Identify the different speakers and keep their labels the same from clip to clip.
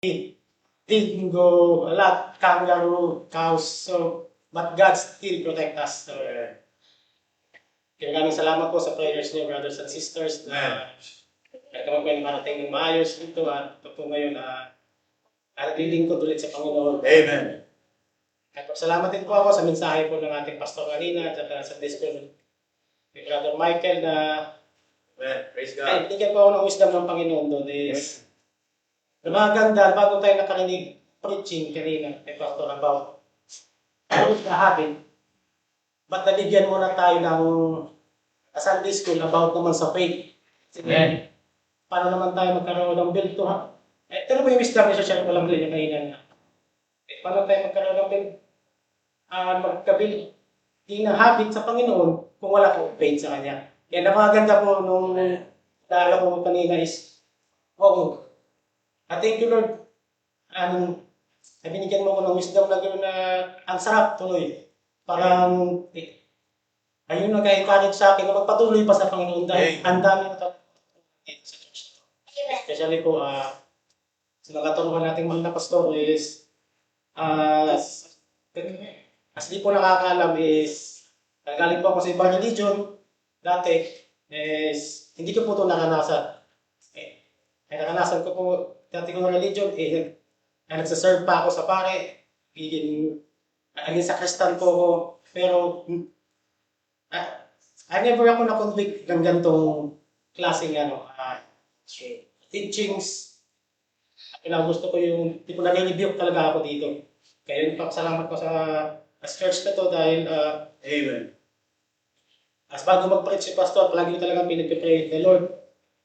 Speaker 1: didn't go a lot kangaroo cows, so but God still protect us. So, kaya maraming salamat po sa prayers niyo, brothers and sisters, na kami po ay nakarating ng maayos dito at ito po ngayon naglilingkod ulit sa Panginoon.
Speaker 2: Amen.
Speaker 1: At salamat din po ako sa mensahe po ng ating pastor kanina at sa discourse ni Brother Michael na
Speaker 2: Praise
Speaker 1: ay
Speaker 2: God.
Speaker 1: binigyan po ako ng wisdom ng Panginoon doon is na maganda bago tayo nakarinig preaching kanina kay Pastor about the habit, but nabigyan muna tayo ng Sunday school about naman sa faith. Sige, paano naman tayo magkaroon ng build to ha? Ito na po yung wisdom ni Social ko lang din yung kanina na paano tayo magkaroon ng build magkabuild ng habit sa Panginoon kung wala po faith sa Kanya. Kaya napakaganda po nung naalala ko kanina is thank you Lord. Binigyan mo ko ng wisdom na gano'n na ang sarap tuloy. Parang ayun nag-encourage sa akin na magpatuloy pa sa Panginoon dahil ang dami na dito sa church. Especially po sa nakaturuan nating mahal na pastor is as di po nakakaalam is galing po ako sa ibang religion dati is hindi ko po ito naranasan. Naranasan ko po dati kong religion, nagsaserve pa ako sa pare, naging sakristan po ako, pero never ako na-convict ng ganitong klaseng teachings. Kailangan gusto ko yung, di ko nare-rebuke talaga ako dito. Kaya yung papasalamat ko sa church na to dahil
Speaker 2: Amen.
Speaker 1: as bago mag-preach si pastor, palagi ko talagang pinag-pray, the Lord,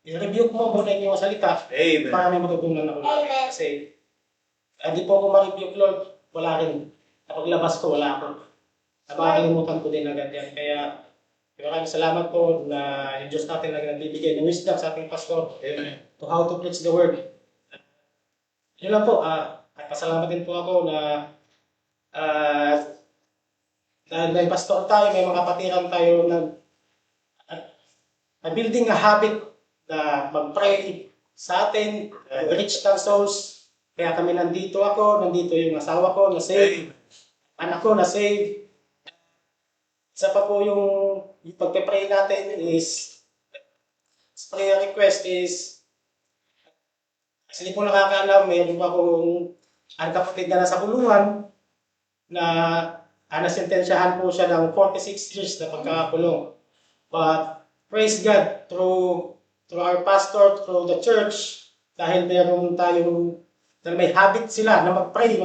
Speaker 1: i-rebuke mo muna yung mga salita.
Speaker 2: Amen.
Speaker 1: Para may matutunan ako. Kasi, hindi po ako ma-rebuke, Lord. Wala rin. Napaglabas ko, wala ako. Nakakalimutan ko din agad yan. Kaya, maraming salamat po na yung Diyos natin na nagbibigay ng wisdom sa ating pastor.
Speaker 2: Amen.
Speaker 1: To how to preach the word. Yun lang po. At pasalamat din po ako na dahil may pastor tayo, may mga kapatiran tayo na building a habit na mag-pray sa atin, reach ng souls. Kaya kami nandito yung asawa ko na save, anak ko na save. Isa pa po yung pagpe-pray natin is, prayer request is, kasi hindi po nakakaalam, mayroon pa akong ang kapatid na nasa kulungan na nasentensyahan po siya ng 46 years na pagkakakulong. But praise God, through our pastor, through the church, dahil meron tayong, dahil may habit sila na mag-pray.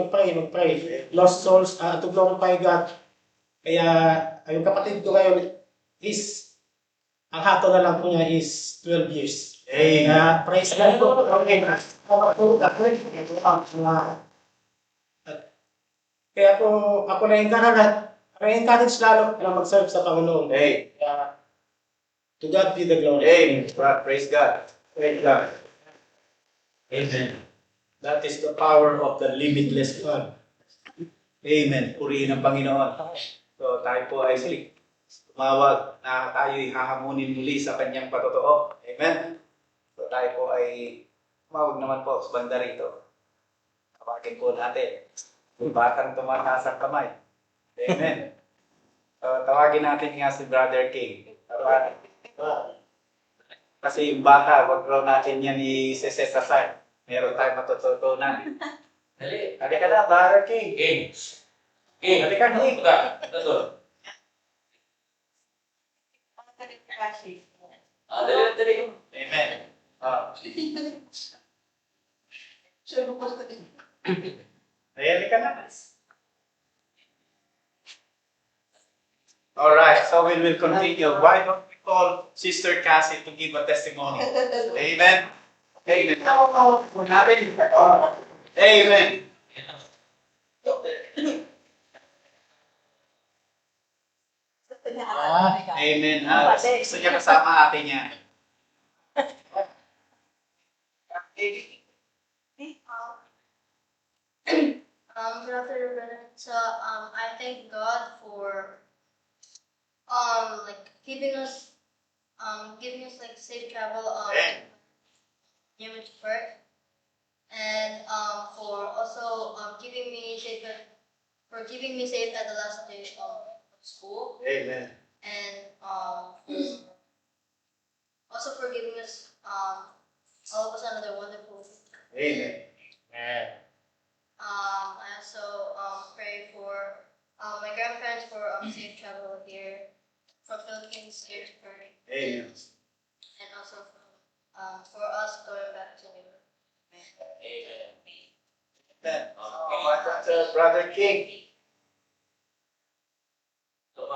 Speaker 1: Lost souls to glorify God. Kaya, yung kapatid ko ngayon is, ang hato na lang po niya is 12 years.
Speaker 2: Amen.
Speaker 1: Praise God po. Kaya po, ako na-encourage lalo na mag-serve sa Panginoon.
Speaker 2: Hey.
Speaker 1: To God be the glory.
Speaker 2: Amen. Praise God. Praise God.
Speaker 1: Amen. That is the power of the limitless God.
Speaker 2: Amen. Purihin ang Panginoon. So tayo po ay tumawag na tayo'y hahamunin muli sa kanyang patotoo. Amen. So tayo po ay tumawag naman po sa banda rito. Tawagin po natin. Yung batang tumataas ang kamay. Amen. So tawagin natin nga si Brother King. Kasi yung bata, wag raw natin yan i-set aside. Meron tayong matututunan. Halika na, Brother King. Halika na. Dali. Amen. Halika na. Alright, so we will continue. Why don't we call Sister Cassie to give a testimony? Amen. Amen. Amen. Amen. Gusto niya kasama ate niya.
Speaker 3: I thank God for giving us like safe travel image birth and also for keeping me safe at the last day of school,
Speaker 2: Amen.
Speaker 3: and also for giving us all of us another wonderful week.
Speaker 2: Amen.
Speaker 3: I also pray for my grandparents for safe travel here from Philippines here to Perth,
Speaker 2: Amen.
Speaker 3: and also for us going back to New York.
Speaker 2: Amen. Brother King.
Speaker 3: Good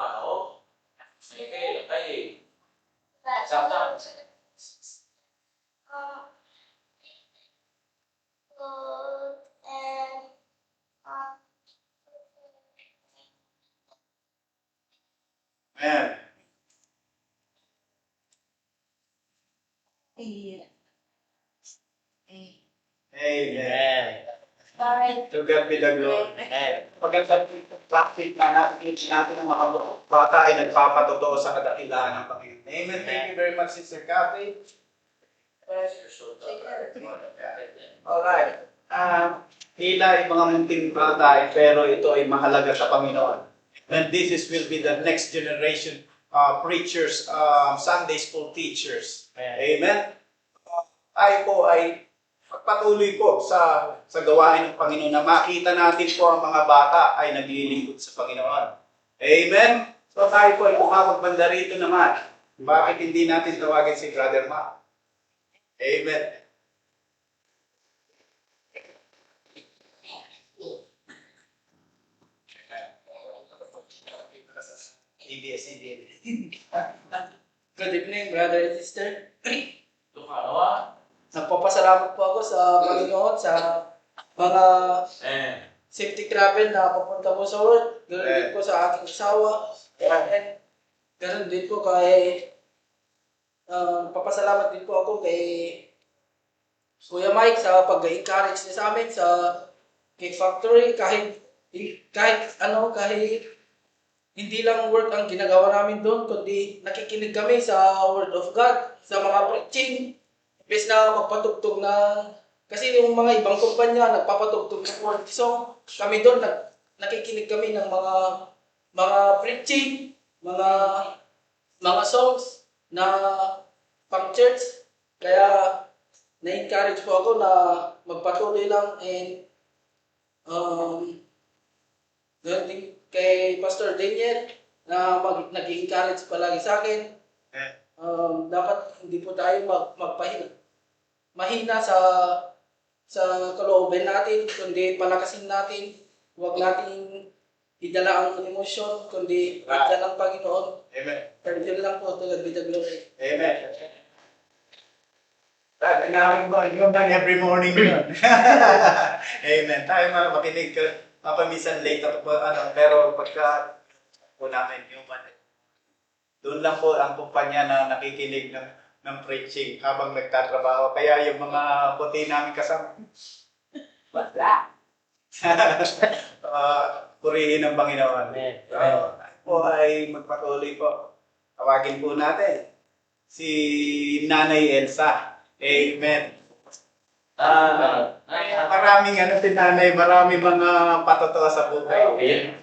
Speaker 3: and
Speaker 2: Amen. Amen. To God be the glory. Pagkat traffic na nakikita natin ng mga bata ay nagpapatotoo sa kadakilaan ng Panginoon. Amen. Thank you very much, Sister Kathy. Alright. Tila ay mga munting bata pero ito ay mahalaga sa Panginoon. And will be the next generation preachers, Sunday school teachers. Amen. Tayo po ay pagpatuloy po sa gawain ng Panginoon na makita natin po ang mga bata ay naglilingkod sa Panginoon. Amen? So tayo po ay bumagbanda rito naman. Bakit hindi natin tawagin si Brother Mark? Amen.
Speaker 4: Good evening, brother and sister. Nagpapasalamat po ako sa Panginoon sa mga safety travel na papunta po sa work. Ganoon din po sa aking asawa. And ganoon din po kay papasalamat din po ako kay Kuya Mike sa pag-encourage niya sa amin sa Cake Factory. Kahit hindi lang work ang ginagawa namin doon, kundi nakikinig kami sa Word of God, sa mga preaching. Imbes na magpatugtog na, kasi yung mga ibang kumpanya nagpapatugtog ng word song, kami doon nakikinig kami ng mga preaching, mga songs na pang church. Kaya na-encourage po ako na magpatuloy lang, and ganoon din kay Pastor Daniel na nag-encourage palagi sa akin. Dapat hindi po tayo mahina sa kalooban natin, kundi palakasin natin. Huwag natin idala ang emosyon, kundi idala ng Panginoon.
Speaker 2: Amen.
Speaker 4: Pero yun lang po, to God be the glory.
Speaker 2: Amen. Sabi namin po, yung every morning yun. Amen. Tayo makinig ka. Paminsan late ako po, pero pagka po namin human, doon lang po ang kumpanya na nakikinig ng preaching habang nagtatrabaho. Kaya yung mga puti namin kasama, wala. Purihin ng Panginoon. Tayo po ay magpatuloy po. Tawagin po natin si Nanay Elsa. Amen. Maraming si Nanay, maraming mga patotoo sa buhay. Amen.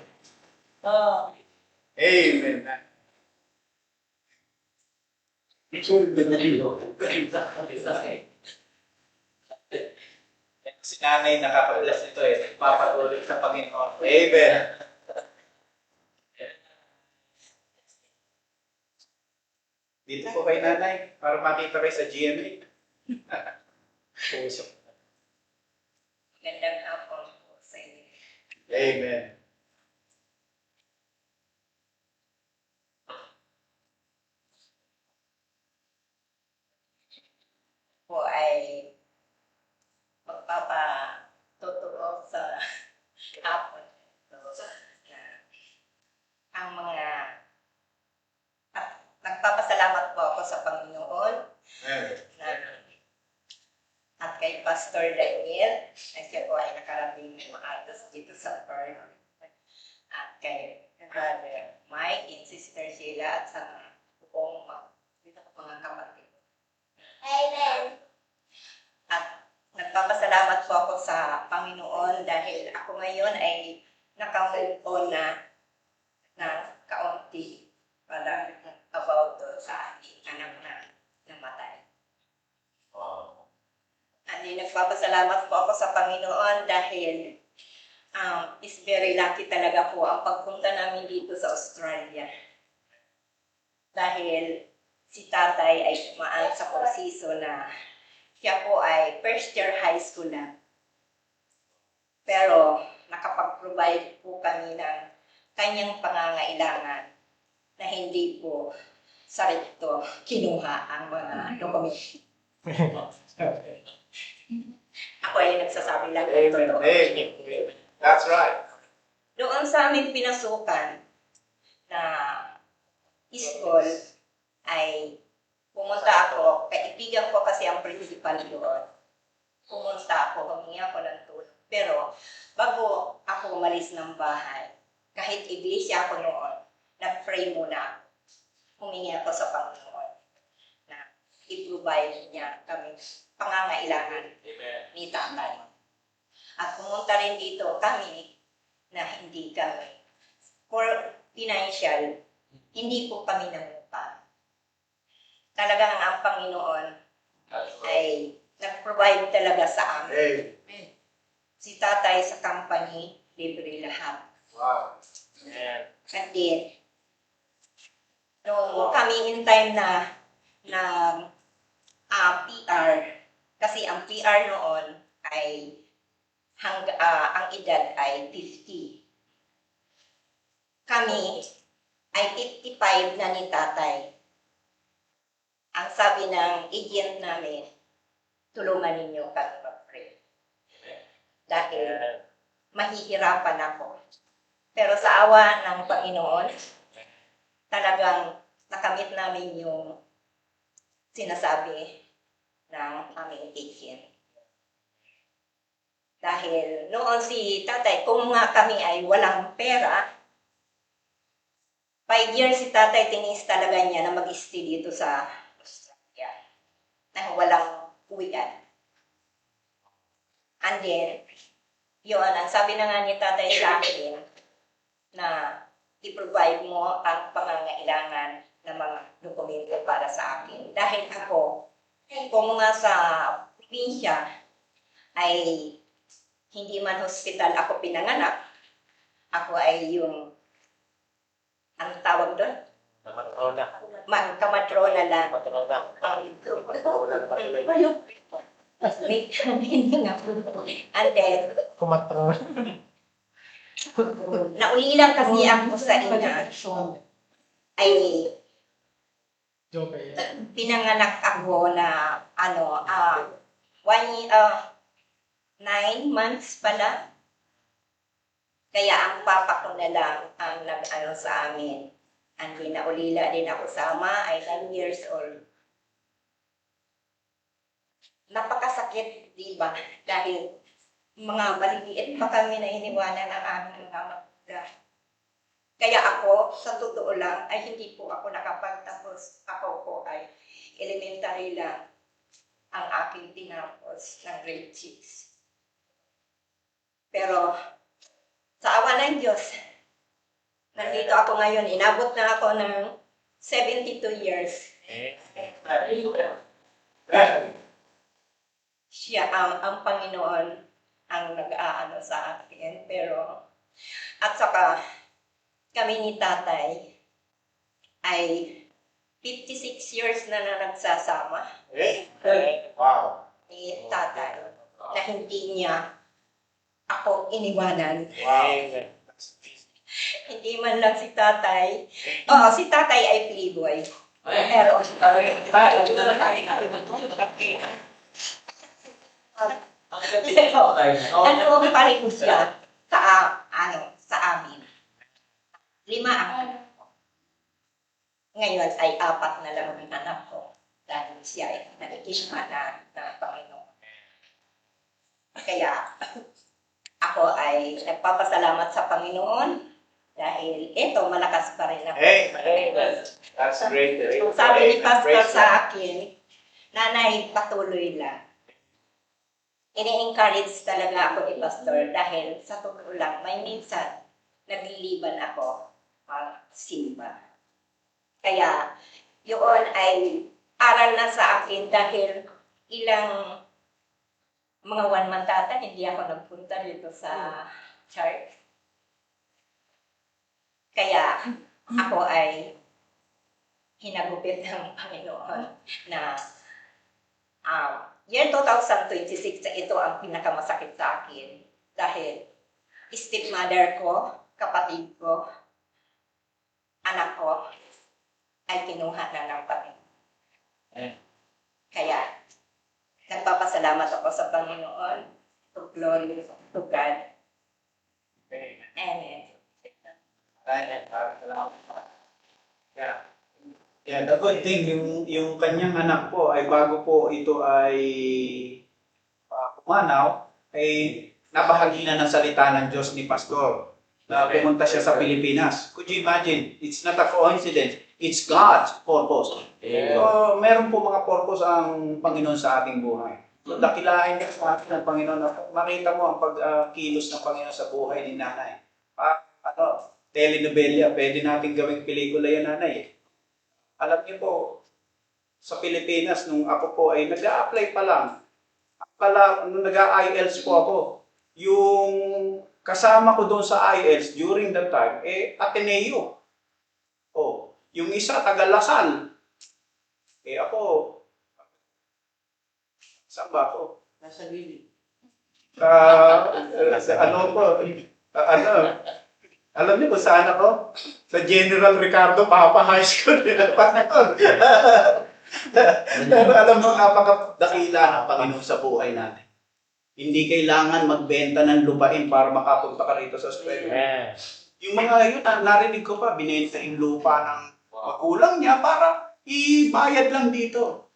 Speaker 2: Si Nanay nakapaglas ito papatuloy sa Panginoon. Amen. Dito po kay Nanay, para makita kayo sa GMA.
Speaker 5: Magandang hapon po sa inyo.
Speaker 2: Amen.
Speaker 5: Po ay magpapatotoo sa hapon. Ang mga nagpapasalamat po ako sa Panginoon at kay Pastor Daniel na siya po ay nakarating maatas dito sa Perth, at kay Brother Mike and Sister Sheila at sa buong mga kapatid.
Speaker 3: Amen.
Speaker 5: At nagpapasalamat po ako sa sa Panginoon dahil ako ngayon ay naka-move on na kaunti para about sa aking anak na namatay. At nagpapasalamat po ako sa Panginoon dahil is very lucky talaga po ang pagpunta namin dito sa Australia. Dahil si tatay ay tumaan sa proseso na siya po ay first year high school na. Pero nakapag-provide po kami ng kanyang pangangailangan na hindi po sa recto kinuha ang mga dokumento. Ako ay nagsasabi lang ng totoo.
Speaker 2: Amen. That's right.
Speaker 5: Doon sa aming pinasukan na school ay pumunta ako, kaibigan ko kasi ang principal doon. Pumunta ako, humingi ako ng tulong. Pero bago ako umalis ng bahay, kahit iglesia ako noon, nag-pray muna ako. Humingi ako sa Panginoon na i-provide niya kami pangangailangan ni tatay. At pumunta rin dito kami na hindi kami for financial, hindi po kami nangupa. Talagang ang Panginoon ay nag-provide talaga sa amin. Si tatay sa company, libre lahat.
Speaker 2: Wow.
Speaker 5: And then, nung kami in time na PR, kasi ang PR noon ay ang edad ay 50. Kami ay 55 na ni tatay. Ang sabi ng agent namin, tulungan ninyo kami mag-pray. Dahil mahihirapan ako. Pero sa awa ng Panginoon, talagang nakamit namin yung sinasabi ng aming agent. Dahil noon si tatay, kung nga kami ay walang pera, 5 years si tatay tinis talaga niya na mag-stay dito sa Australia. Na walang uwian. And then, yun, ang sabi na nga ni tatay sa akin, na i-provide mo ang pangangailangan ng mga dokumento para sa akin. Dahil ako, kung nga sa probinsya, ay hindi man hospital ako pinanganak, ako ay yung, ang tawag doon? Kamatrona lang. Hindi nga po. And then, naulilang kasi ako sa ina, ay pinanganak ako na 9 months pala. Kaya ang papa ko na lang ang nag-ano sa amin. Ang naulila din ako sama ay 9 years old. Napakasakit, di ba? Dahil mga maliliit pa kami na iniwanan ng aming mga magulang. Kaya ako, sa totoo lang, ay hindi po ako nakapagtapos. Ako po ay elementary lang ang aking tinapos ng grade 6. Pero sa awa ng Diyos, nandito ako ngayon. Inabot na ako ng 72 years. Siya ang Panginoon ang nag-aano sa akin. Pero, at saka, kami ni tatay ay 56 years na nagsasama.
Speaker 2: Wow.
Speaker 5: Ni tatay na hindi niya ako iniwanan.
Speaker 2: Wow.
Speaker 5: Hindi man lang si tatay. Oo, si tatay ay playboy. Pero, ano pa rin siya sa amin. 5 ang ngayon ay 4 na lang ang anak ko dahil siya ay nakikisama na Panginoon. Kaya ako ay nagpapasalamat sa Panginoon dahil ito malakas pa rin ako.
Speaker 2: Amen. That's great.
Speaker 5: Sabi ni Pastor
Speaker 2: Praise
Speaker 5: sa akin, nanay, patuloy lang. ini-encourage talaga ako ni Pastor dahil sa totoo lang, may minsan nagliliban ako simba. Kaya yun ay aral na sa akin dahil ilang mga 1 month ata hindi ako nagpunta dito sa church. Kaya ako ay hinagupit ng Panginoon na year 2026, ito ang pinakamasakit sa akin dahil stepmother ko, kapatid ko, anak ko ay kinuha na ng Panginoon. Kaya nagpapasalamat ako sa Panginoon. To glory to God. Amen.
Speaker 2: Yeah, the good thing, yung kanyang anak po ay bago po ito ay pumanaw, ay nabahagi na ng salita ng Diyos ni Pastor na pumunta siya sa Pilipinas. Could you imagine? It's not a coincidence. It's God's purpose. So, meron po mga purpose ang Panginoon sa ating buhay. So, dakilain niya sa atin ng Panginoon. Makita mo ang pagkilos ng Panginoon sa buhay ni nanay. Telenovela, pwede natin gawing pelikula yan, nanay. Alam niyo po, sa Pilipinas, nung ako po ay nag-a-apply pa lang, nung nag-a-IELTS po ako, yung kasama ko doon sa IELTS during that time, Ateneo. Yung isa, taga-Lasal. Ako, saan ba ako?
Speaker 4: Nasa gilid.
Speaker 2: Alam niyo kung saan ako? Sa General Ricardo Papa High School. Pero alam mo, napakadakila ng Panginoon sa buhay natin. Hindi kailangan magbenta ng lupain para makapunta ka rito sa Australia. Yung mga yun, narinig ko pa, binenta yung lupa ng magulang niya para ibayad lang dito.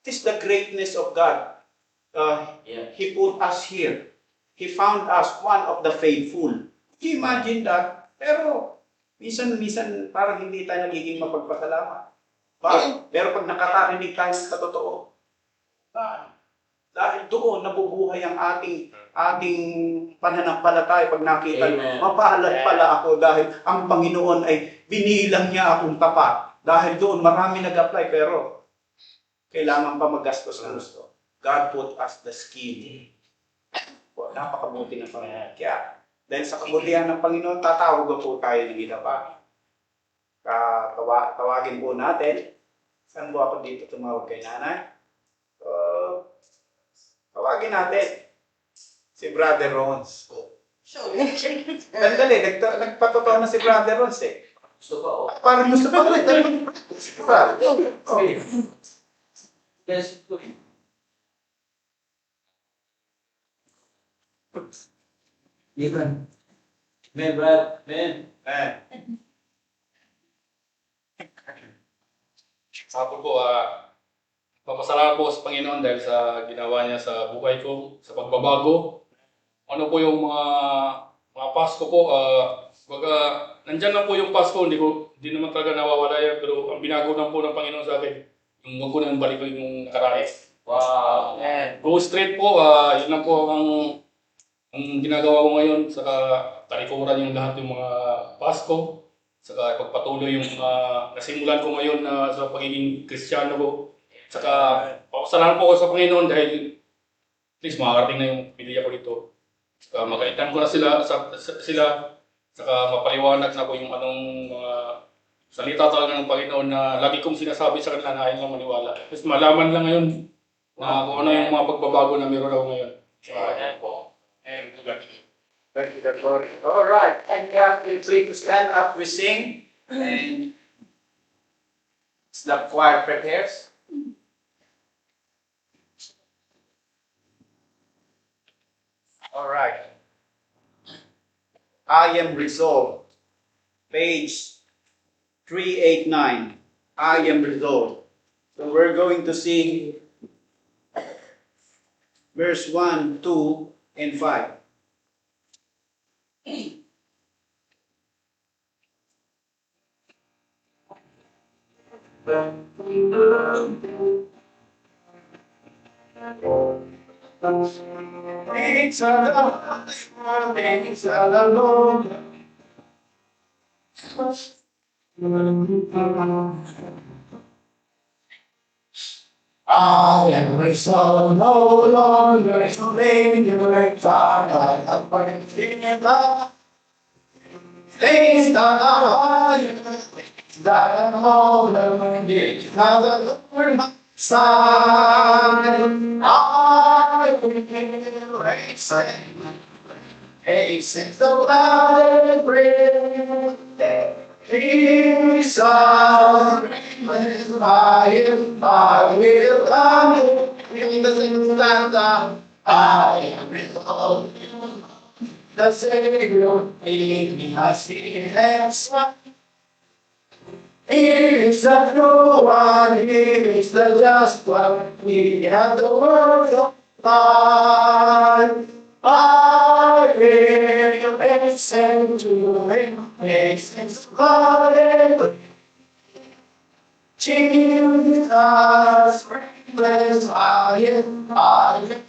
Speaker 2: It is the greatness of God. He put us here. He found us one of the faithful. Can you imagine that? Pero, minsan parang hindi tayo nagiging mapagpasalamat. Pero pag nakakarinig tayo sa totoo, dahil doon nabubuhay ang ating pananampalataya pag nakita, mapalad pala ako dahil ang Panginoon ay binilang niya akong tapat. Dahil doon marami nag-apply pero kailangan pa magastos ng gusto. God put us the skill. Napakabuti ng Panginoon. Kaya, dahil sa kabutihan ng Panginoon, tatawag po tayo ng ila pa. Tawagin po natin. Saan po ako dito tumawag kay nanay? Tawagin natin si Brother Rons. Dali, nagpatotoo na si Brother Rons eh.
Speaker 4: Gusto ba?
Speaker 2: Parang gusto pa rin.
Speaker 4: Yes. Liban. Men, Brad. Men.
Speaker 6: Ako po, papasalamat po sa Panginoon dahil sa ginawa niya sa buhay ko, sa pagbabago. Ano po yung mga Pasko po, nandyan lang po yung Pasko, hindi naman talaga nawawala yan, pero ang binago lang po ng Panginoon sa akin, yung wag ko nang balik ko yung nakaraan.
Speaker 4: Wow.
Speaker 6: Go straight po, yun lang po ang ginagawa ko ngayon, saka talikuran yung lahat yung mga Pasko. Saka pagpatuloy yung nasimulan ko ngayon sa pagiging Kristiyano ko. Saka papasalamat po ko sa Panginoon dahil at least makakarating na yung pamilya ko dito. Saka magalitan ko na sila, saka mapaliwanag na ko yung anong salita talaga ng Panginoon na lagi kong sinasabi sa kanila na ayaw lang maniwala. Tapos malaman lang ngayon na kung ano yung mga pagbabago na meron ako ngayon. Ayan po. And
Speaker 2: Thank you, Lord. All right. And feel free to stand up, we sing. And as the choir prepares. All right. I am resolved. Page 389. I am resolved. So we're going to sing verse 1, 2, and 5.
Speaker 6: Things are the things are the Lord. I am my soul, no longer in your time. I am working in the things that are higher, things that are older, things that are Lord my side. I will hasten the loud breath. Jesus, by him, I will come in the things that I am behold. The Savior, he has seen and son. He is the true one, he is the just one, we have the word of God. I will hasten to him, hasten to God. Jesus, friendless, I am found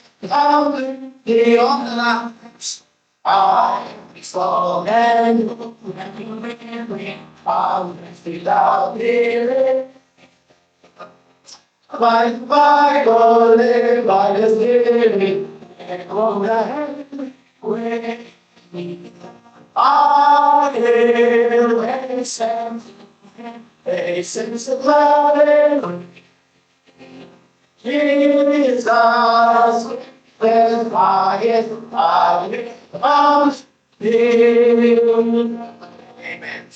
Speaker 6: beyond the lands. I am slow and found without fear. By the Bible, live by the Spirit, and on the hand way. I will hasten to love Jesus, when I will come Him. Amen.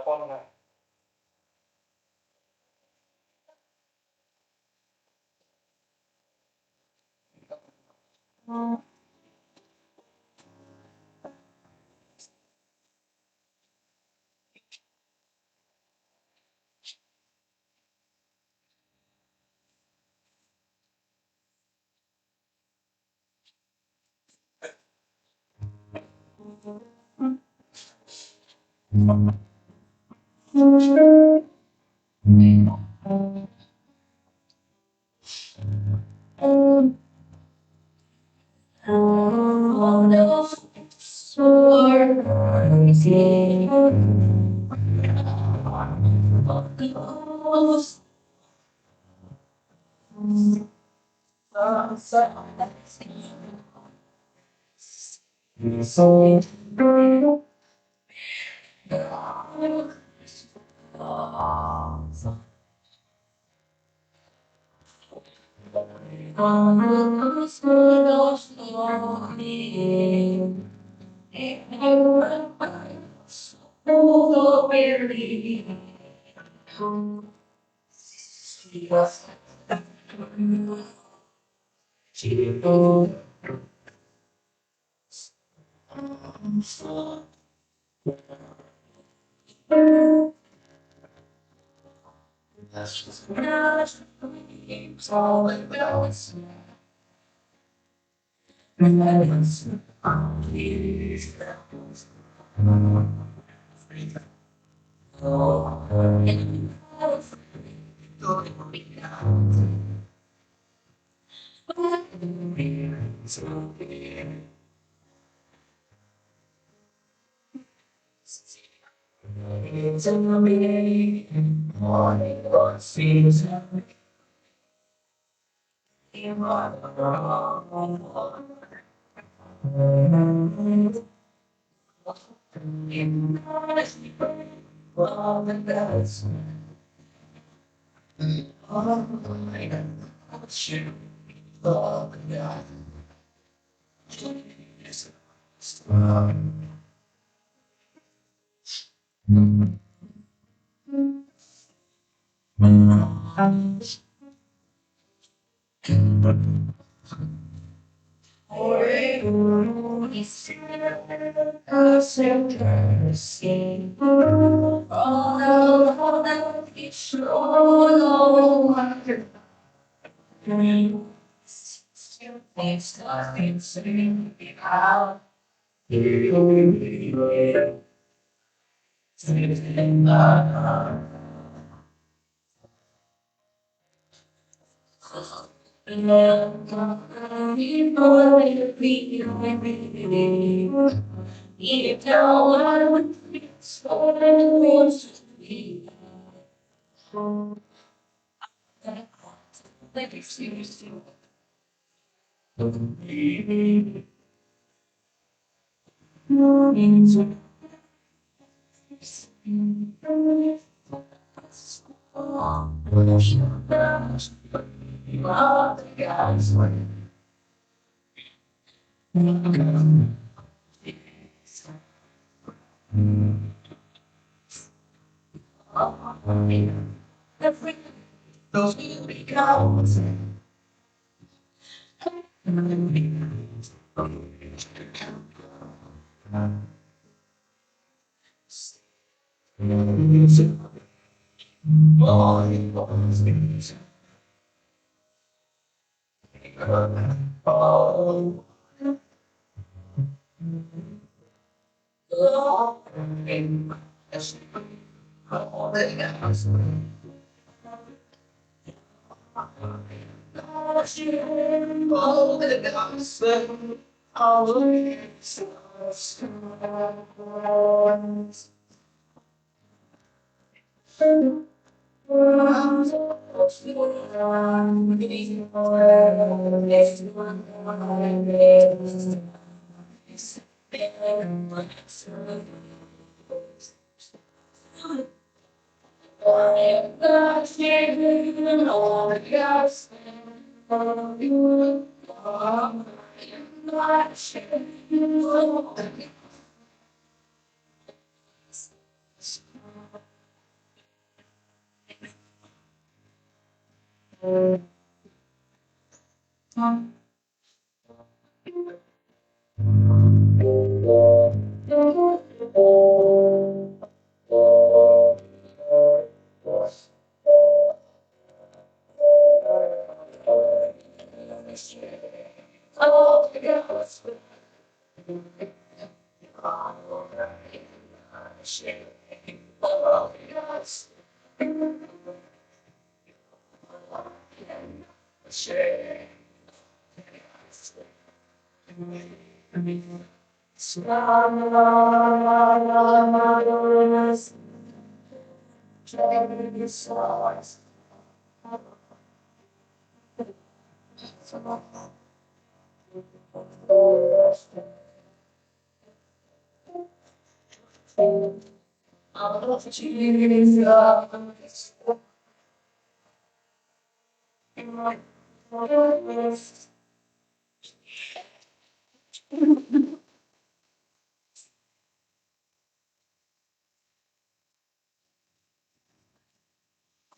Speaker 6: Form na.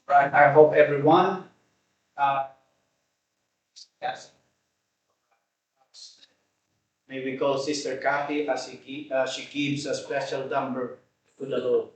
Speaker 2: Right, I hope everyone, uh, yes, may we call Sister Kathy as she gives a special number to the Lord.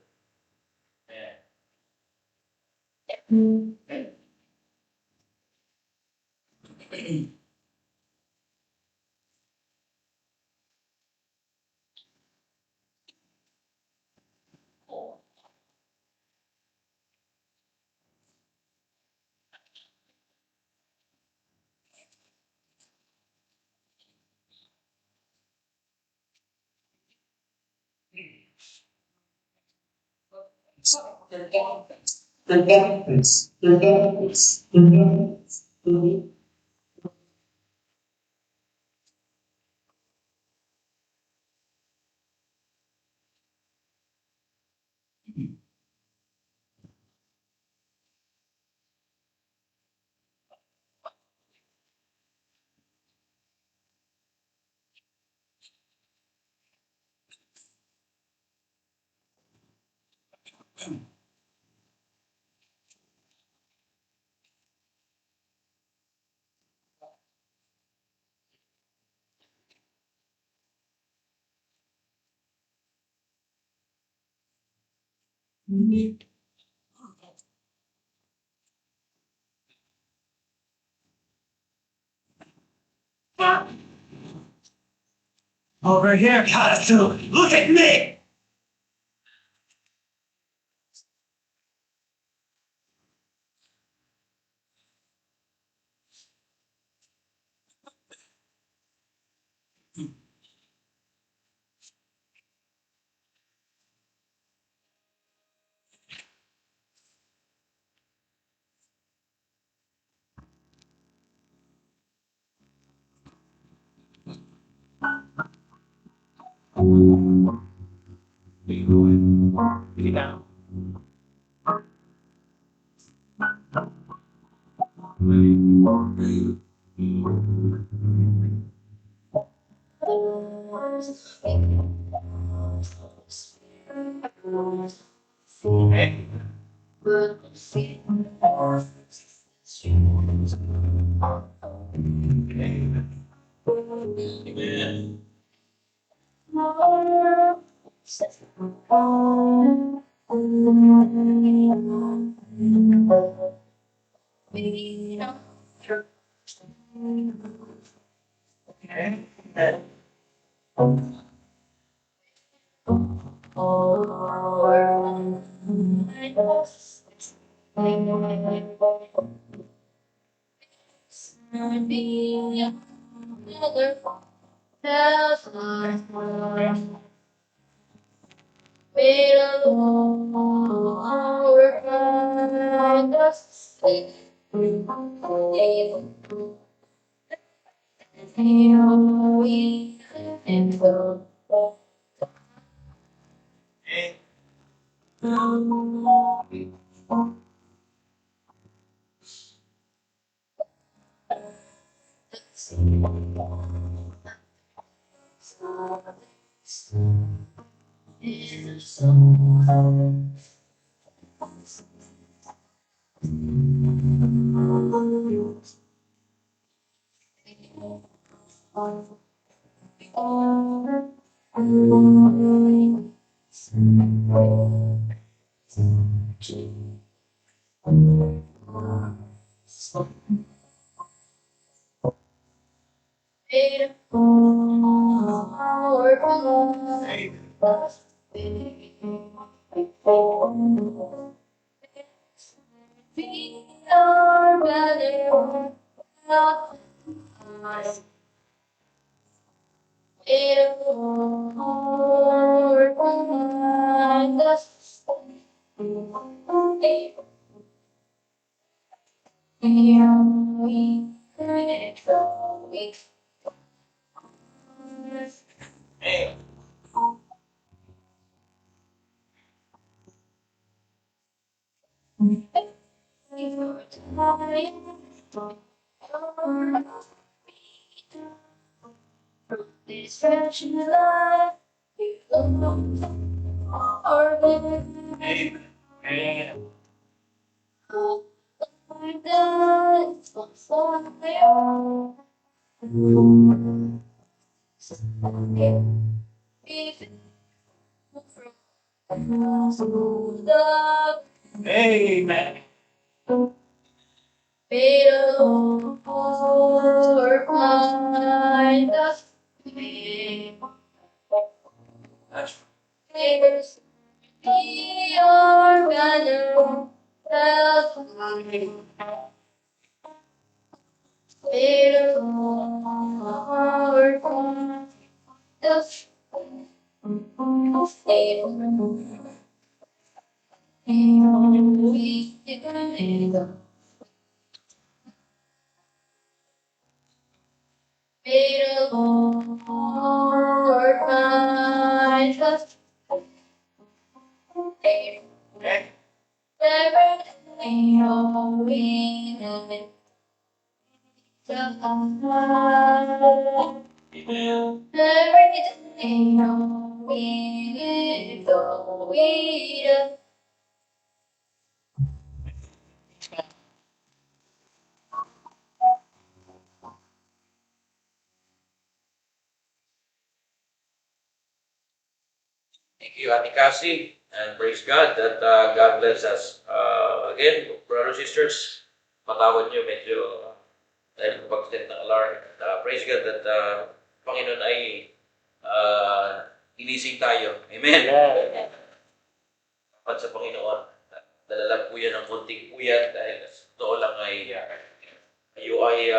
Speaker 7: Over here, Katsu. Look at me. Amen.
Speaker 8: Thank you, Ate Cassie, and praise God that God bless us. Again, brothers and sisters, patawad nyo medyo dahil pag-set ng alarm. Praise God that Panginoon ay inising tayo. Amen. Dapat sa Panginoon, dalalag po yan ng konting puyat dahil totoo lang ay kayo ay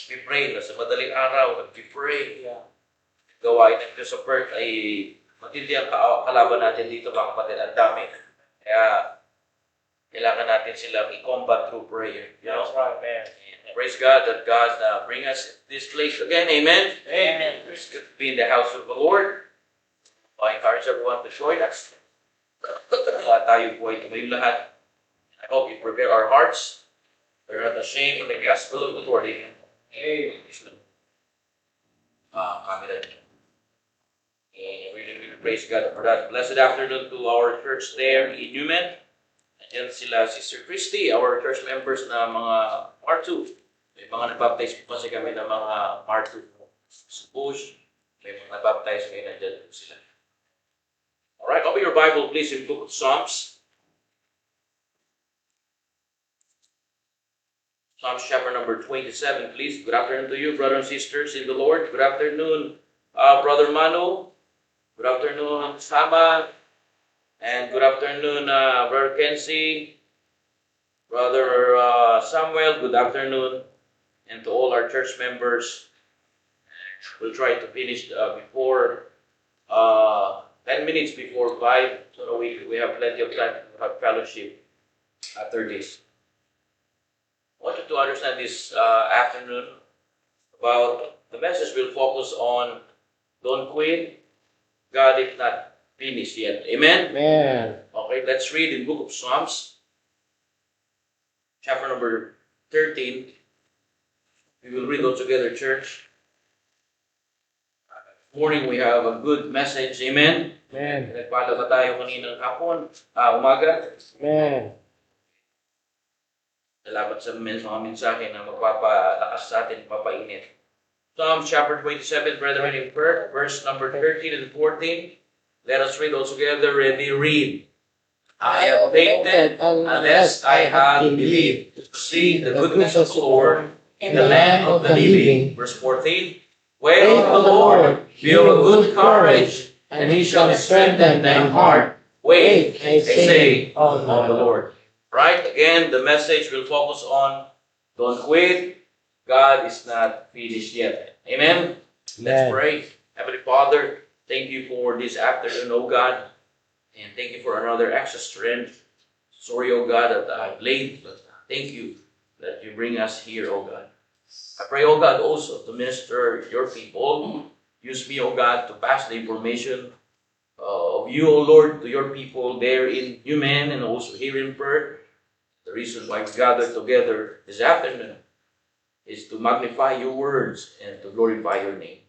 Speaker 8: pipray na sa madaling araw, nag-pipray. Gawain ng Diyos sa Perth ay matindi ang kalaban natin dito mga kapatid. Ang dami. Kaya kailangan natin silang i-combat through prayer. You know?
Speaker 4: That's right, man.
Speaker 8: And praise God that God bring us this place again. Amen. Amen. It's good to be in the house of the Lord. I encourage everyone to join us. Tayo po ay tumayo lahat. I hope you prepare our hearts. We're not ashamed of the gospel of the Lord. Amen. Camera. And really praise God for that. Blessed afternoon to our church there in Newman. Andiyan sila Sister Christy, our church members na mga Martu. May mga nabaptize po kasi kami ng mga Martu. Suppose, may mga nabaptize ngayon, nandiyan po sila. Alright, open your Bible please in the book of Psalms. Psalms chapter number 27, please. Good afternoon to you, brothers and sisters in the Lord. Good afternoon, Brother Manu. Good afternoon, Sama. And good afternoon, Brother Kenzie. Brother Samuel, good afternoon. And to all our church members. We'll try to finish before 10 minutes before 5. So we have plenty of time to have fellowship after this. I want you to understand this afternoon about the message will focus on don't quit. God is not finished yet. Amen?
Speaker 1: Amen.
Speaker 8: Okay, let's read in the book of Psalms, chapter number 13. We will read all together, church. This morning we have a good message. Amen?
Speaker 1: Amen.
Speaker 8: Nagpala ba tayo kaninang hapon? Umaga?
Speaker 1: Amen.
Speaker 8: Salamat sa mga mensahe na magpapalakas sa atin, papainit. Psalms chapter 27, brethren in prayer, verse number 13 and 14. Let us read all together. Ready, read. I have fainted unless I had believed to see the goodness of the Lord in the land of the living. Verse 14. Wait on the Lord, be of good courage, and he shall strengthen thine heart. Wait, I say, on the Lord. Right? Again, the message will focus on don't quit. God is not finished yet. Amen? Let's pray. Heavenly Father, thank you for this afternoon, O God. And thank you for another extra strength. Sorry, O God, that I'm late. But thank you that you bring us here, O God. I pray, O God, also to minister your people. Use me, O God, to pass the information of you, O Lord, to your people there in Newman and also here in Perth. The reason why we gathered together this afternoon is to magnify your words and to glorify your name.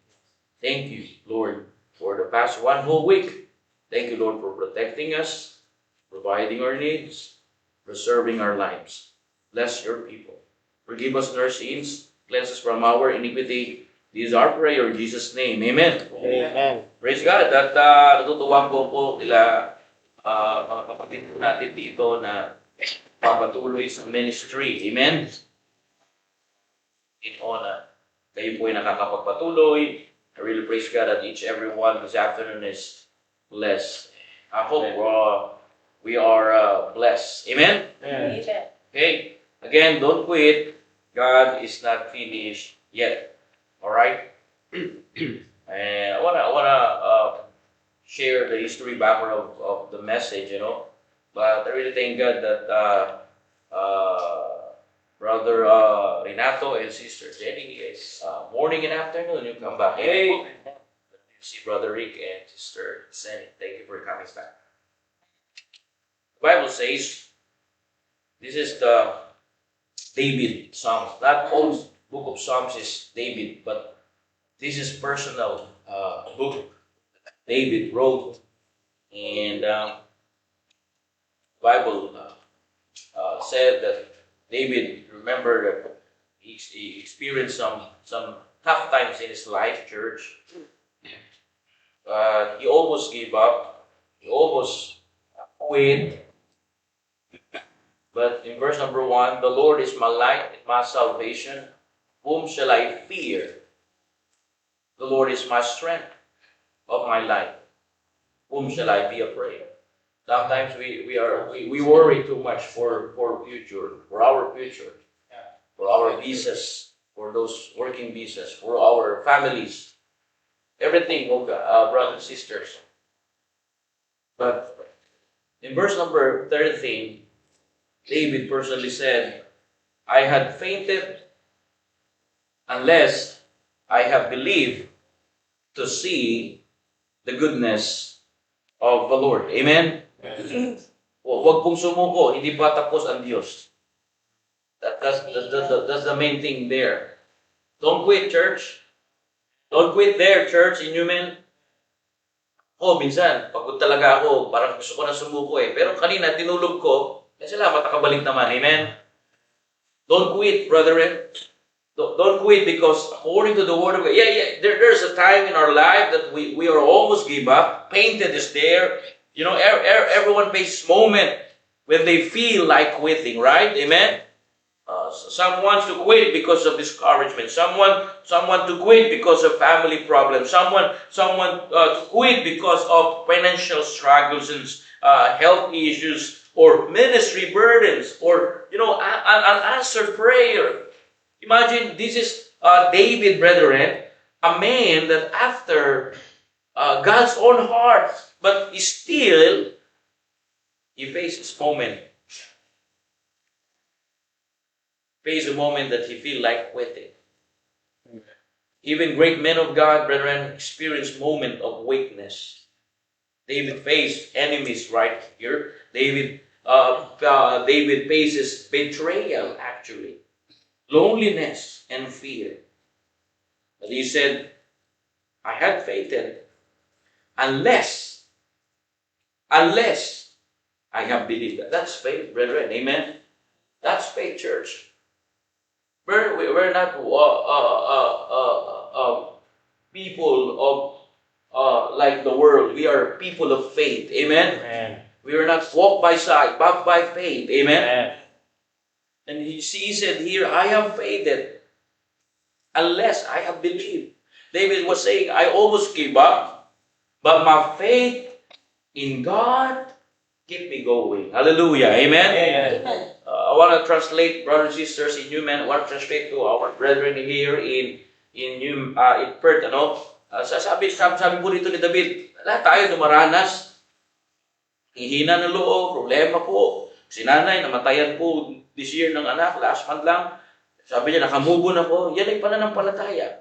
Speaker 8: Thank you, Lord, for the past one whole week. Thank you, Lord, for protecting us, providing our needs, preserving our lives. Bless your people. Forgive us our sins, cleanse us from our iniquity. This is our prayer in Jesus' name. Amen.
Speaker 1: Amen.
Speaker 8: Praise God. At natutuwa po nila mga kapatid natin dito na papatuloy sa ministry. Amen. In honor, kayo po ay nakakapagpatuloy. I really praise God that each everyone this afternoon is blessed. I hope we are blessed. Amen?
Speaker 1: Amen.
Speaker 8: Okay. Again, don't quit. God is not finished yet. Alright? And I wanna share the history background of the message, you know. But I really thank God that Brother Renato and Sister Jenny is morning and afternoon. You come back. Hey, you see Brother Rick and Sister Senny. Thank you for coming back. The Bible says this is the David Psalms. Not all book of Psalms is David, but this is personal book David wrote, and Bible said that David, remember that he experienced some tough times in his life, church. he almost gave up. He almost quit. But in verse number 1, the Lord is my light and my salvation. Whom shall I fear? The Lord is my strength of my life. Whom shall I be afraid? Sometimes we worry too much for future, for our future, for our visas, for those working visas, for our families, everything, brothers and sisters. But in verse number 13, David personally said, I had fainted unless I have believed to see the goodness of the Lord. Amen? Huwag pong sumuko, hindi pa tapos ang Diyos. That's the main thing there. Don't quit, church. Don't quit there, church, in Newman. Minsan, pagod talaga ako, parang gusto ko na sumuko eh. Pero kanina, tinulog ko, salamat, nakabalik naman. Amen? Don't quit, brethren. Don't quit because according to the Word of God, there's a time in our life that we are almost give up. Painted is there. You know, everyone faces moment when they feel like quitting, right? Amen? Some wants to quit because of discouragement. Someone to quit because of family problems. Someone to quit because of financial struggles and health issues or ministry burdens or, unanswered prayer. Imagine, this is David, brethren, a man that after God's own heart, but still, he faces moment. Face a moment that he feel like quitting. Even great men of God, brethren, experience moment of weakness. David faced enemies right here. David faces betrayal, actually. Loneliness and fear. But he said, I had fainted unless I have believed. That's faith, brethren. Amen? That's faith, church. We're not people of like the world. We are people of faith. Amen?
Speaker 4: Amen.
Speaker 8: We are not walk by sight, but by faith. Amen? And he said here, I have fainted unless I have believed. David was saying, I almost gave up, but my faith in God keep me going. Hallelujah. Amen?
Speaker 4: Amen.
Speaker 8: I want to translate, brothers and sisters, in Newman. I want to translate to our brethren here in Perth. Sabi po dito ni David, lahat tayo dumaranas. Hihina ng loob, problema po. Si nanay, namatayan po this year ng anak, last month lang. Sabi niya, nakamubo na po. Yan ay pananampalataya.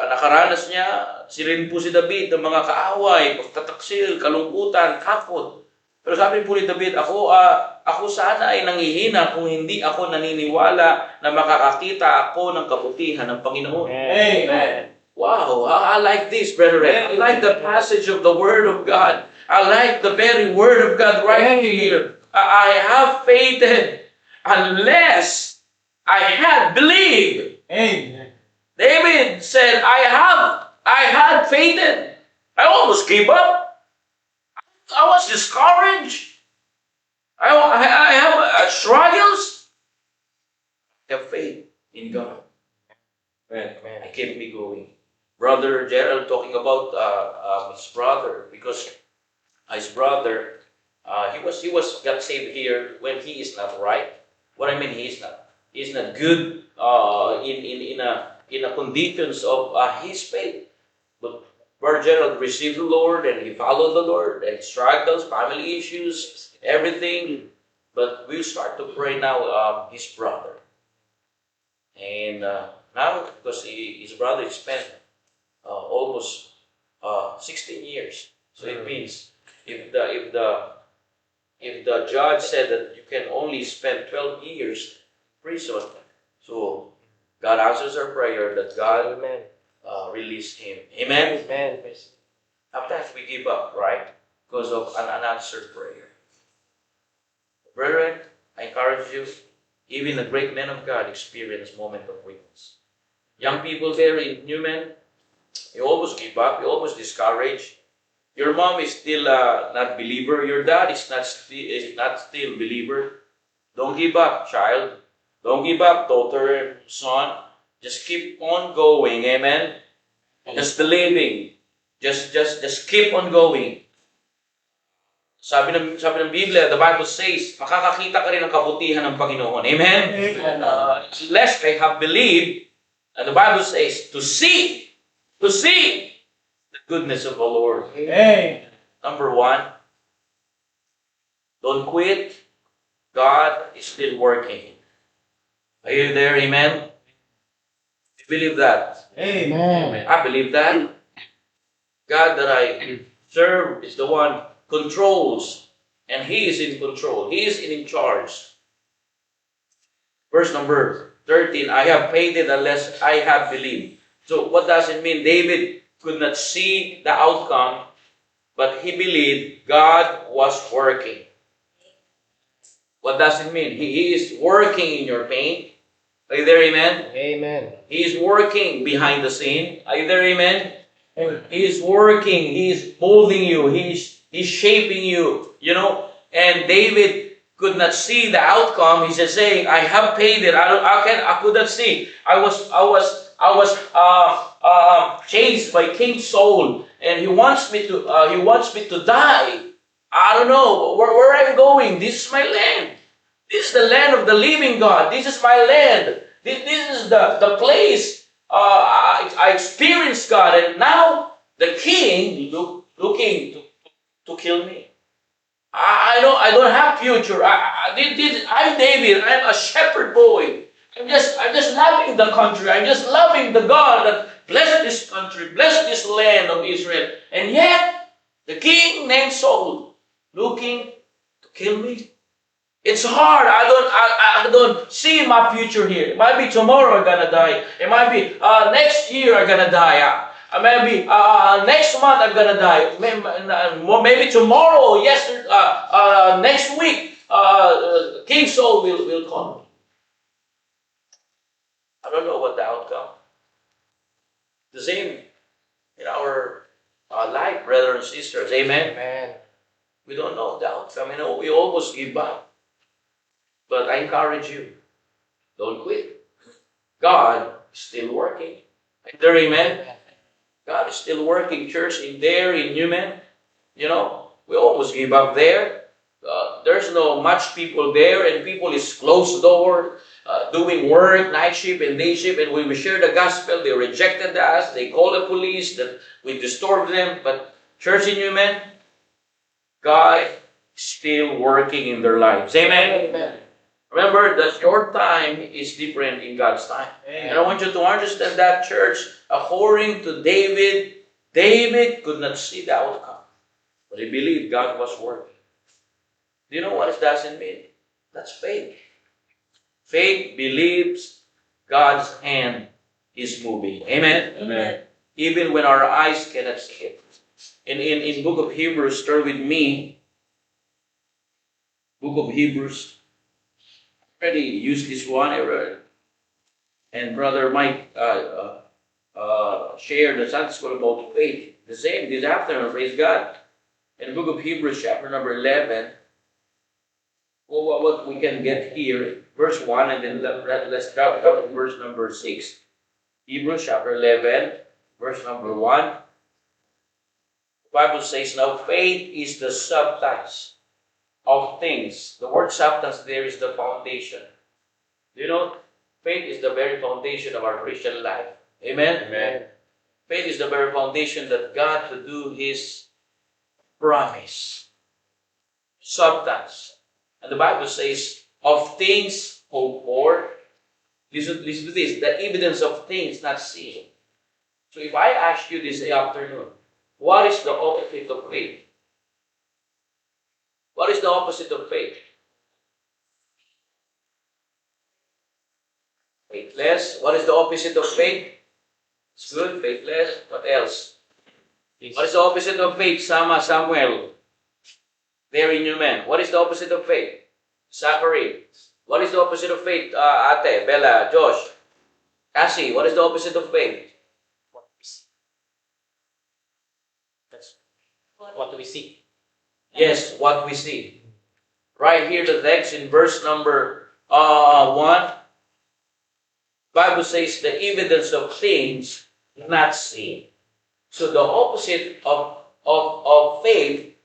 Speaker 8: Nakaranas niya, rin po si David ng mga kaaway, pagtataksil, kalungkutan, kapot. Pero sabi po ni David, ako sana ay nanghihina kung hindi ako naniniwala na makakakita ako ng kabutihan ng Panginoon.
Speaker 4: Amen.
Speaker 8: Wow, I like this, brethren. I like the passage of the Word of God. I like the very Word of God right here. I have fainted unless I had believed.
Speaker 4: Amen.
Speaker 8: David said, I had fainted. I almost gave up. I was discouraged. I have struggles. Have faith in God.
Speaker 4: Amen.
Speaker 8: It kept me going. Brother Gerald talking about his brother, because his brother, he got saved here when he is not right. What I mean, he's not good in a conditions of his faith. But Brother Gerald received the Lord and he followed the Lord and struggles, family issues, everything. But we'll start to pray now his brother. And now, because his brother spent almost 16 years. So it means if the judge said that you can only spend 12 years in prison, so God answers our prayer that God release him. Amen?
Speaker 4: Amen.
Speaker 8: Sometimes we give up, right? Because of an unanswered prayer. Brethren, I encourage you, even the great men of God experience moment of weakness. Young people there in Newman, You almost give up. You almost discourage. Your mom is still not believer. Your dad is not still believer. Don't give up, child. Don't give up, daughter, son. Just keep on going. Amen. Just believing. Just keep on going. Sabi ng Biblia, the Bible says, makakakita ka rin ng kabutihan ng Panginoon. Amen? Lest I have believed, and the Bible says, to see the goodness of the Lord.
Speaker 1: Amen.
Speaker 8: Number one, don't quit. God is still working. Are you there? Amen? You believe that?
Speaker 1: Amen.
Speaker 8: I believe that. God that I serve is the one controls, and He is in control. He is in charge. Verse number 13, I have paid it unless I have believed. So what does it mean? David could not see the outcome, but he believed God was working. What does it mean? He is working in your pain. Are you there, amen?
Speaker 1: Amen.
Speaker 8: He is working behind the scene. Are you there, amen?
Speaker 1: Amen.
Speaker 8: He is working. He is molding you. He's shaping you. You know. And David could not see the outcome. He's just saying, "I have paid it. I could not see. I was chased by King Saul, and he wants me to die. I don't know where I'm going. This is my land. This is the land of the living God. This is my land. This is the place I experienced God, and now the king looking to kill me. I don't have future. I'm David. I'm a shepherd boy. I'm just loving the country. I'm just loving the God that blessed this country, blessed this land of Israel. And yet, the king named Saul looking to kill me. It's hard. I don't see my future here. It might be tomorrow I'm gonna die. It might be next year I'm gonna die. Maybe next month I'm gonna die. Maybe tomorrow, next week, King Saul will call me. I don't know what the outcome. The same in our life, brothers and sisters. Amen.
Speaker 1: Amen.
Speaker 8: We don't know the outcome. We almost give up. But I encourage you, don't quit. God is still working. There, amen. God is still working, church, in Newman. You know, we almost give up there. There's no much people there, and people is closed door, doing work, night shift and day shift, and when we share the gospel, they rejected us. They call the police, that we disturbed them. But church in Newman, God is still working in their lives. Amen.
Speaker 1: Amen.
Speaker 8: Remember that your time is different in God's time.
Speaker 1: Amen.
Speaker 8: And I want you to understand that, church, according to David, David could not see the outcome, but he believed God was working. Do you know what it doesn't mean? That's faith. Faith believes God's hand is moving. Amen?
Speaker 5: Amen.
Speaker 8: Even when our eyes cannot see it. In book of Hebrews, turn with me. Book of Hebrews. Already used this one, and Brother Mike shared the Sunday school about faith. The same this afternoon, praise God. In the book of Hebrews, chapter number 11, what we can get here, verse 1, and then let's drop down to verse number 6. Hebrews chapter 11, verse number 1. The Bible says, now faith is the substance of things. The word substance there is the foundation. Do you know, faith is the very foundation of our Christian life. Amen?
Speaker 1: Amen.
Speaker 8: Faith is the very foundation that God to do His promise. Substance. And the Bible says, of things hoped for. Listen to this, the evidence of things not seen. So if I ask you this afternoon, what is the opposite of faith? What is the opposite of faith? Faithless. What is the opposite of faith? It's good, faithless. What else? What is the opposite of faith? Samuel. Very new man. What is the opposite of faith? Zachary. What is the opposite of faith? Ate, Bella, Josh. Cassie. What is the opposite of faith?
Speaker 1: what we see.
Speaker 8: Yes, what we see. Right here, the text in verse number 1, Bible says the evidence of things not seen. So the opposite of faith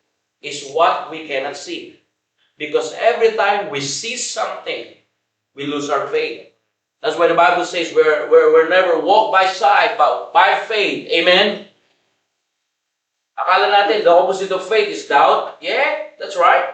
Speaker 8: is what we cannot see. Because every time we see something, we lose our faith. That's why the Bible says we're never walk by sight, but by faith. Amen? Akala natin, the opposite of faith is doubt. Yeah, that's right.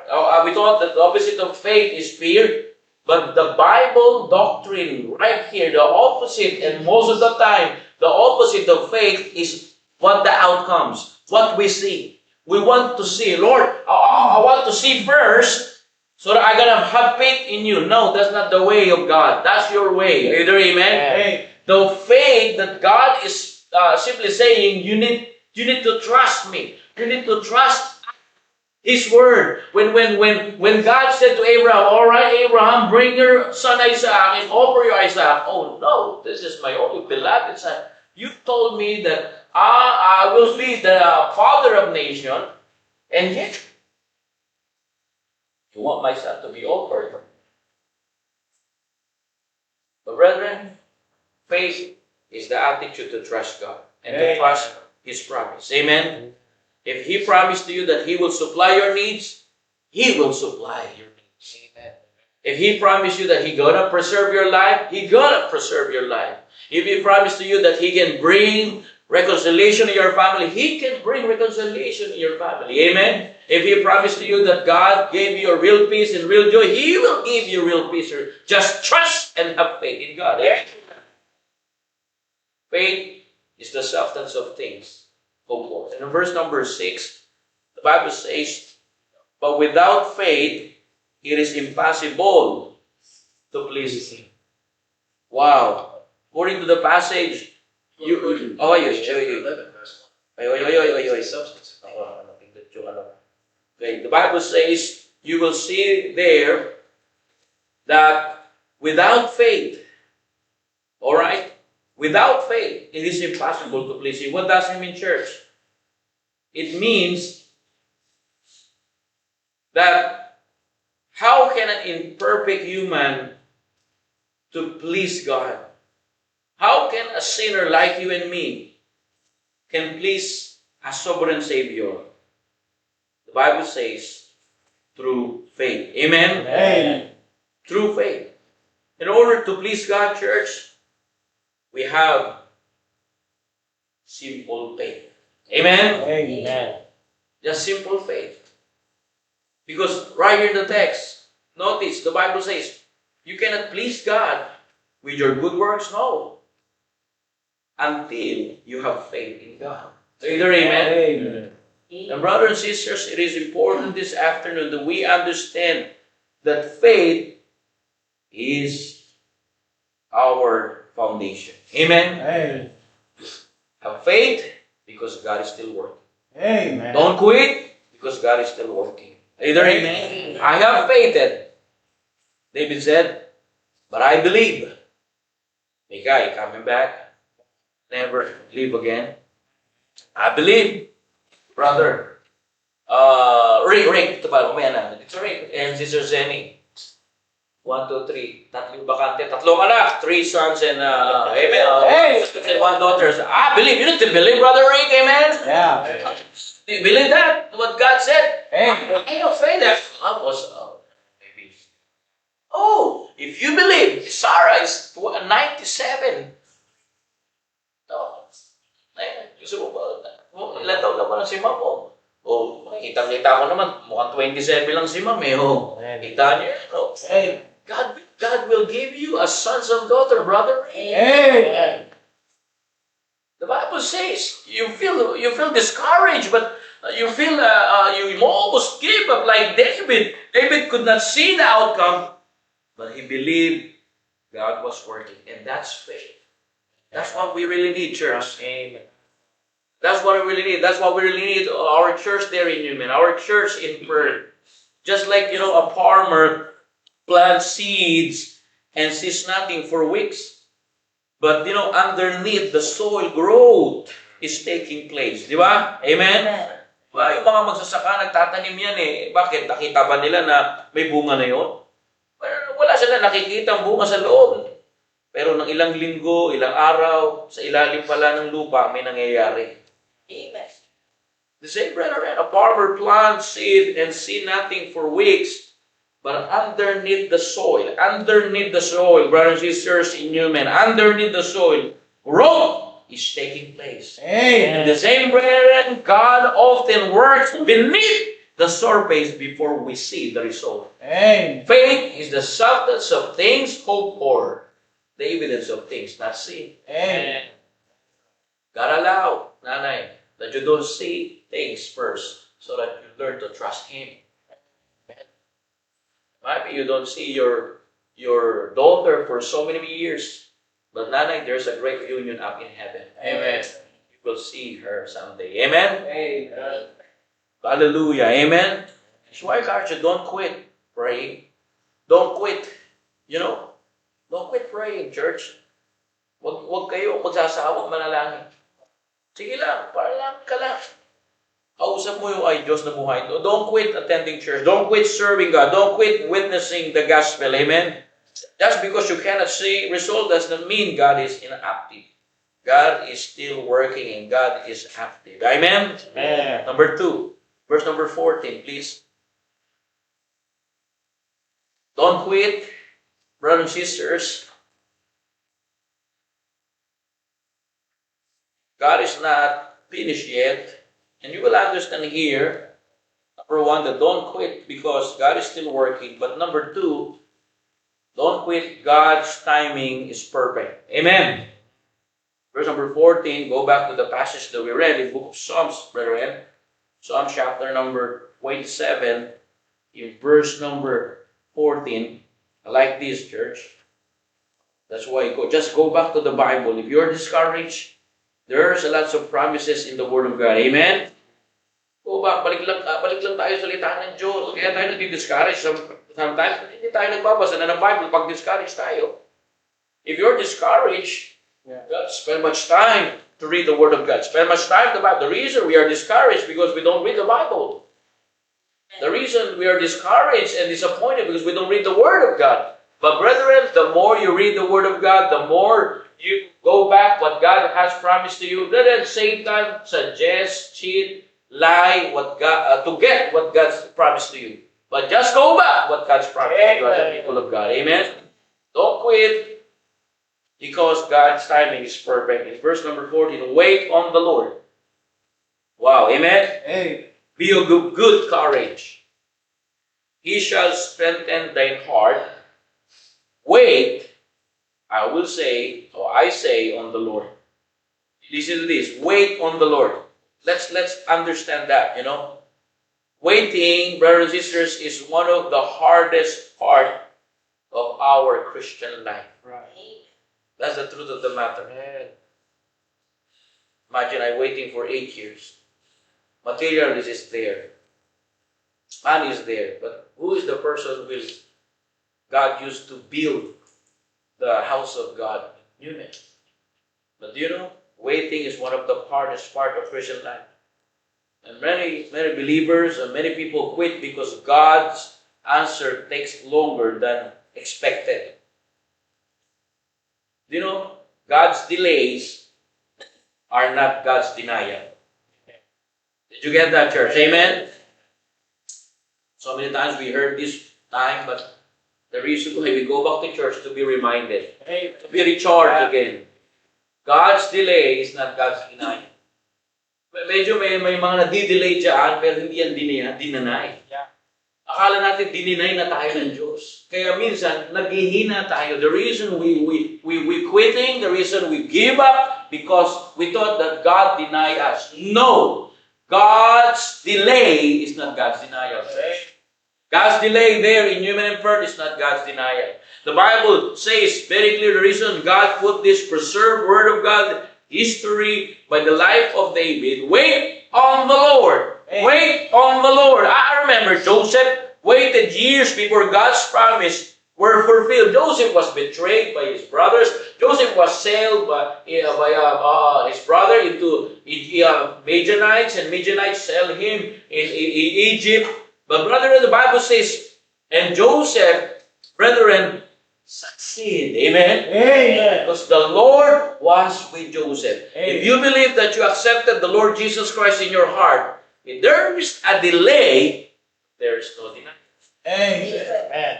Speaker 8: We thought that the opposite of faith is fear. But the Bible doctrine right here, the opposite, and most of the time, the opposite of faith is what the outcomes, what we see. We want to see, Lord, I want to see first so that I'm going to have faith in you. No, that's not the way of God. That's your way. Are you there, amen?
Speaker 1: Amen.
Speaker 8: The faith that God is simply saying, you need to trust me. You need to trust His word. When God said to Abraham, all right, Abraham, bring your son Isaac and offer your Isaac. Oh no, this is my only beloved son. You told me that I will be the father of nation, and yet you want my son to be offered. But brethren, faith is the attitude to trust God and to trust His promise. Amen. If He promised to you that He will supply your needs, He will supply your needs. Amen. If He promised you that He gonna preserve your life, He gonna preserve your life. If He promised to you that He can bring reconciliation in your family, He can bring reconciliation in your family. Amen. If He promised to you that God gave you a real peace and real joy, He will give you real peace. Just trust and have faith in God. Amen. Faith is the substance of things. And in verse number 6, the Bible says, but without faith, it is impossible to please Him. Wow. According to the passage, the Bible says, you will see there that without faith, all right, without faith, it is impossible to please Him. What does it mean, church? It means that how can an imperfect human to please God? How can a sinner like you and me can please a sovereign Savior? The Bible says, through faith. Amen?
Speaker 1: Amen.
Speaker 8: Through faith. In order to please God, church, we have simple faith. Amen?
Speaker 1: Amen.
Speaker 8: Just simple faith. Because right here in the text, notice the Bible says, you cannot please God with your good works, no. Until you have faith in God. Either amen?
Speaker 1: Amen.
Speaker 8: And brothers and sisters, it is important this afternoon that we understand that faith is our foundation. Amen?
Speaker 1: Amen.
Speaker 8: Have faith because God is still working.
Speaker 1: Amen.
Speaker 8: Don't quit because God is still working. Either amen. I have faith then. David said, but I believe. Micah, coming back, never leave again. I believe. Brother, Rick, ito ba, umaya na. It's Rick and Sister Zenny. 1, 2, 3. Tatlong bakante, tatlong anak, 3 sons and amen. And 1 daughter. I believe. You need to believe, Brother Rick, amen?
Speaker 1: Yeah.
Speaker 8: Do you believe that? What God said?
Speaker 1: Amen.
Speaker 8: I don't say that. I was, maybe. Oh, if you believe, Sarah is 97. No. Gusto mo ba? Ilan taon na ba na si Ma'am? Oh, kita-kita ko naman, mukhang 27 lang si Ma'am eh. Oh, kita niyo. Oh. God will give you a sons and daughter, brother.
Speaker 1: Amen.
Speaker 8: The Bible says you feel discouraged, but you feel you almost give up like David. David could not see the outcome, but he believed God was working, and that's faith. That's what we really need, church.
Speaker 1: Amen.
Speaker 8: That's what we really need. That's what we really need. Our church there in Newman, our church in Perth. Just like, a farmer plants seeds and sees nothing for weeks. But, underneath the soil growth is taking place. Di ba? Amen? Yung mga magsasaka, nagtatanim yan eh. Bakit? Nakita ba nila na may bunga na yun? Wala sila nakikita ang bunga sa loob. Pero ng ilang linggo, ilang araw, sa ilalim pala ng lupa, may nangyayari.
Speaker 5: Amen.
Speaker 8: The same, brethren, a farmer plants seed and see nothing for weeks, but underneath the soil, brothers and sisters in Newman, underneath the soil, growth is taking place. And the same, brethren, God often works beneath the surface before we see the result. Faith is the substance of things hoped for, the evidence of things not seen. God allow, nanay, that you don't see things first so that you learn to trust Him. Maybe you don't see your daughter for so many years, but nanay, there's a great reunion up in heaven.
Speaker 4: Amen.
Speaker 8: You will see her someday. Amen? Hallelujah. Amen? That's why, guys, you don't quit praying. Don't quit. Don't quit praying, church. Huwag kayo magsasawang manalangin. Sige lang, parang ka lang. Kausap mo yung Diyos na buhay. Don't quit attending church. Don't quit serving God. Don't quit witnessing the gospel. Amen? Just because you cannot see result does not mean God is inactive. God is still working and God is active. Amen?
Speaker 4: Amen.
Speaker 8: Number 2, verse number 14, please. Don't quit, brothers and sisters. God is not finished yet. And you will understand here, number 1, that don't quit because God is still working. But number 2, don't quit. God's timing is perfect. Amen. Verse number 14, go back to the passage that we read in book of Psalms, brethren. Psalm chapter number 27, in verse number 14. I like this, church. That's why just go back to the Bible. If you're discouraged, there's a lot of promises in the Word of God. Amen? Go back, balik lang tayo sa salita ng Diyos. Kaya tayo nag-discourage. Sometimes, hindi tayo nagbabasa na ng Bible pag discourage tayo. If you're discouraged, spend much time to read the Word of God. Spend much time to the Bible. The reason we are discouraged because we don't read the Bible. The reason we are discouraged and disappointed because we don't read the Word of God. But brethren, the more you read the Word of God, the more you go back what God has promised to you. Then Satan suggests, cheat, lie to get what God's promised to you. But just go back what God's promised to you as a people of God. Amen? Don't quit because God's timing is perfect. In verse number 14, wait on the Lord. Wow, amen? Be of good courage. He shall strengthen thine heart. Wait, I say on the Lord. Listen to this. Wait on the Lord. Let's understand that, Waiting, brothers and sisters, is one of the hardest part of our Christian life.
Speaker 4: Right.
Speaker 8: That's the truth of the matter. Imagine I'm waiting for 8 years. Material is there. Man is there. But who is the person who God used to build the house of God? Newman. But waiting is one of the hardest part of Christian life. And many believers and many people quit because God's answer takes longer than expected. God's delays are not God's denial. Did you get that, church? Amen? So many times we heard this time, but the reason why we go back to church to be reminded, to be recharged again. God's delay is not God's denial. Medyo may mga nadi-delay dyan, pero hindi yan dinanay. Akala natin dininay na tayo ng Diyos. Kaya minsan, naghihina tayo. The reason we quitting, the reason we give up, because we thought that God denied us. No! God's delay is not God's denial. God's delay there in human and birth is not God's denial. The Bible says very clear the reason God put this preserved Word of God history by the life of David. Wait on the Lord. Wait on the Lord. I remember Joseph waited years before God's promise were fulfilled. Joseph was betrayed by his brothers. Joseph was sold by his brother into to Midianites, and Midianites sell him in Egypt. But brethren, the Bible says, and Joseph, brethren, succeed. Amen?
Speaker 1: Amen.
Speaker 8: Because the Lord was with Joseph.
Speaker 1: Amen.
Speaker 8: If you believe that you accepted the Lord Jesus Christ in your heart, if there is a delay, there is no denial.
Speaker 1: Amen.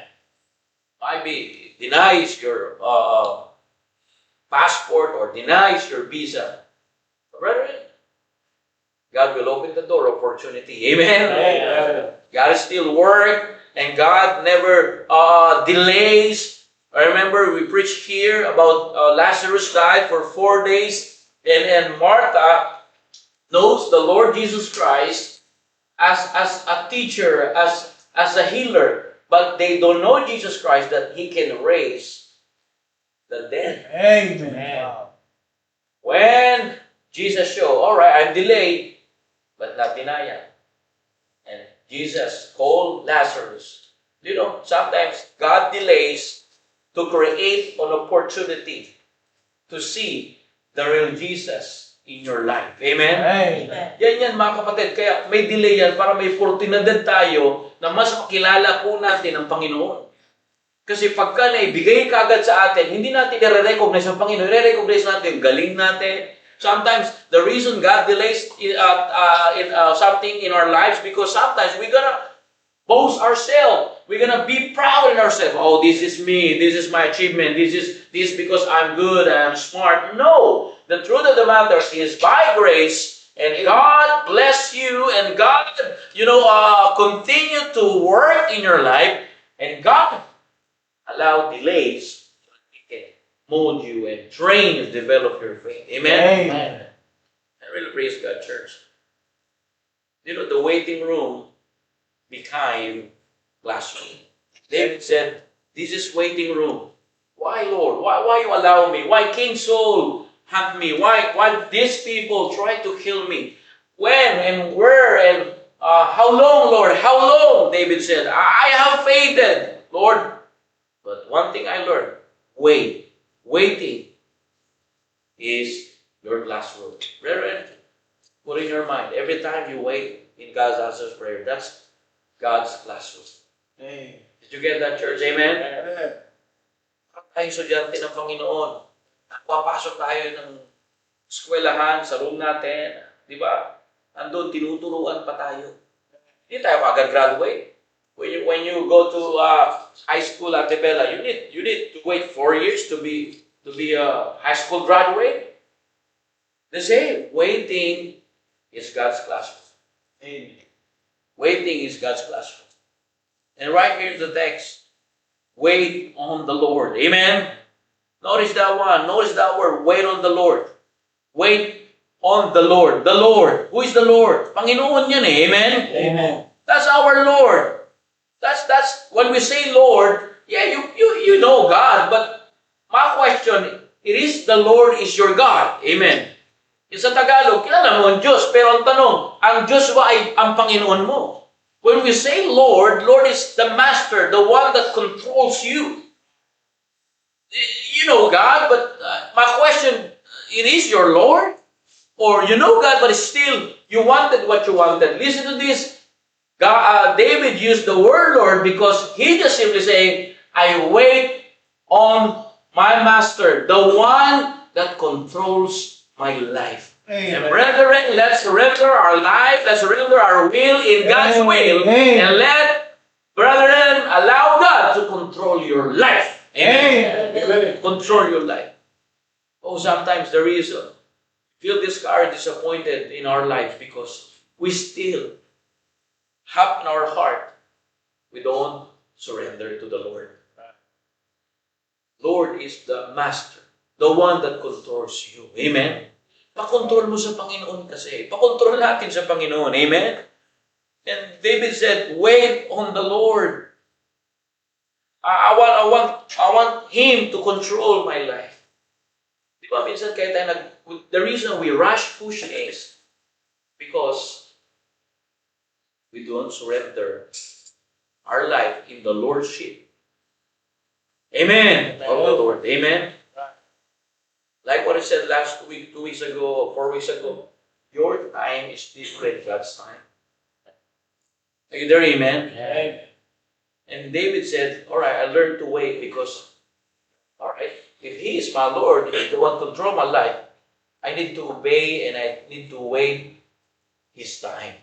Speaker 8: Maybe denies your passport or denies your visa. Brethren, God will open the door of opportunity. Amen?
Speaker 1: Amen.
Speaker 8: God is still work, and God never delays. I remember we preached here about Lazarus died for 4 days, and Martha knows the Lord Jesus Christ as a teacher, as a healer, but they don't know Jesus Christ that He can raise the dead.
Speaker 1: Amen.
Speaker 8: When Jesus showed, all right, I'm delayed, but not denial. And Jesus called Lazarus. You know, sometimes God delays to create an opportunity to see the real Jesus in your life. Amen?
Speaker 1: Amen.
Speaker 8: Yan mga kapatid. Kaya may delay yan para may oportunidad tayo na mas makilala po natin ang Panginoon. Kasi pagka naibigay ka agad sa atin, hindi natin i-recognize ang Panginoon. I-recognize natin, galing natin. Sometimes, the reason God delays something in our lives because sometimes we're gonna boast ourselves. We're gonna be proud in ourselves. Oh, this is me. This is my achievement. This is because I'm good, I'm smart. No! The truth of the matter is by grace, and God bless you, and God, continue to work in your life, and God allow delays so that He can mold you and train and develop your faith. Amen?
Speaker 1: Amen.
Speaker 8: I really praise God, church. The waiting room became classroom. David said, this is waiting room. Why, Lord? Why you allow me? Why King Saul hunt me? Why these people try to kill me? When and where and how long, Lord? How long? David said, I have fainted, Lord. But one thing I learned, wait. Waiting is your classroom. Brethren, put in your mind, every time you wait in God's answers prayer, that's God's classroom.
Speaker 1: Amen.
Speaker 8: Did you get that, church? Amen? Tayo estudyante ng Panginoon. Papasok tayo ng eskwelahan, sa room natin. Di ba? Andun, tinuturuan pa tayo. Hindi tayo agad graduate. When you go to high school at Tebela, you need to wait 4 years to be a high school graduate. The same. Waiting is God's classroom.
Speaker 1: Amen.
Speaker 8: Waiting is God's classroom. And right here in the text, wait on the Lord. Amen? Notice that one. Notice that word. Wait on the Lord. Wait on the Lord. The Lord. Who is the Lord? Panginoon yan eh. Amen?
Speaker 1: Amen.
Speaker 8: That's our Lord. That's when we say Lord, yeah, you know God, but my question, it is the Lord is your God. Amen. Sa Tagalog, kilala mo ang Diyos, pero ang tanong, ang Diyos ba ay ang Panginoon mo? When we say Lord, Lord is the master, the one that controls you. You know God, but my question, it is your Lord? Or you know God, but still, you wanted what you wanted. Listen to this. David used the word Lord because he just simply saying, I wait on my master, the one that controls my life.
Speaker 1: Amen.
Speaker 8: And brethren, let's surrender our life, let's surrender our will in God's will, and let, brethren, allow God to control your life. Amen.
Speaker 1: Amen.
Speaker 8: Control your life. Oh, sometimes the reason feel discouraged, disappointed in our life because we still have in our heart, we don't surrender to the Lord. Lord is the master, the one that controls you. Amen? Pakontrol mo sa Panginoon kasi. Pakontrol natin sa Panginoon. Amen? And David said, wait on the Lord. I want Him to control my life. Di ba minsan kaya tayo the reason we rush push things because we don't surrender our life in the Lordship. Amen. Of the Lord. Amen. Like what I said last week, 2 weeks ago, 4 weeks ago, your time is different God's time. Are you there, amen? And David said, all right, I learned to wait because, all right, if He is my Lord, He's the one to control my life, I need to obey and I need to wait His time.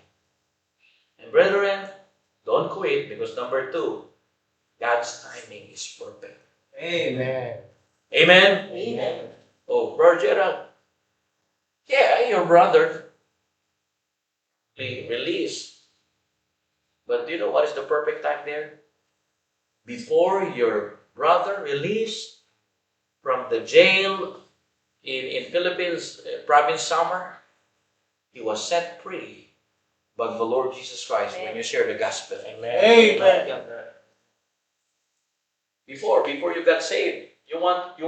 Speaker 8: And brethren, don't quit because number 2, God's timing is perfect.
Speaker 2: Amen.
Speaker 8: Amen?
Speaker 5: Amen.
Speaker 8: Oh, Brother Gerald, yeah, your brother be released. But do you know what is the perfect time there? Before your brother released from the jail in Philippines, province Samar, he was set free by the Lord Jesus Christ when you share the gospel.
Speaker 2: Amen.
Speaker 8: Before you got saved, you want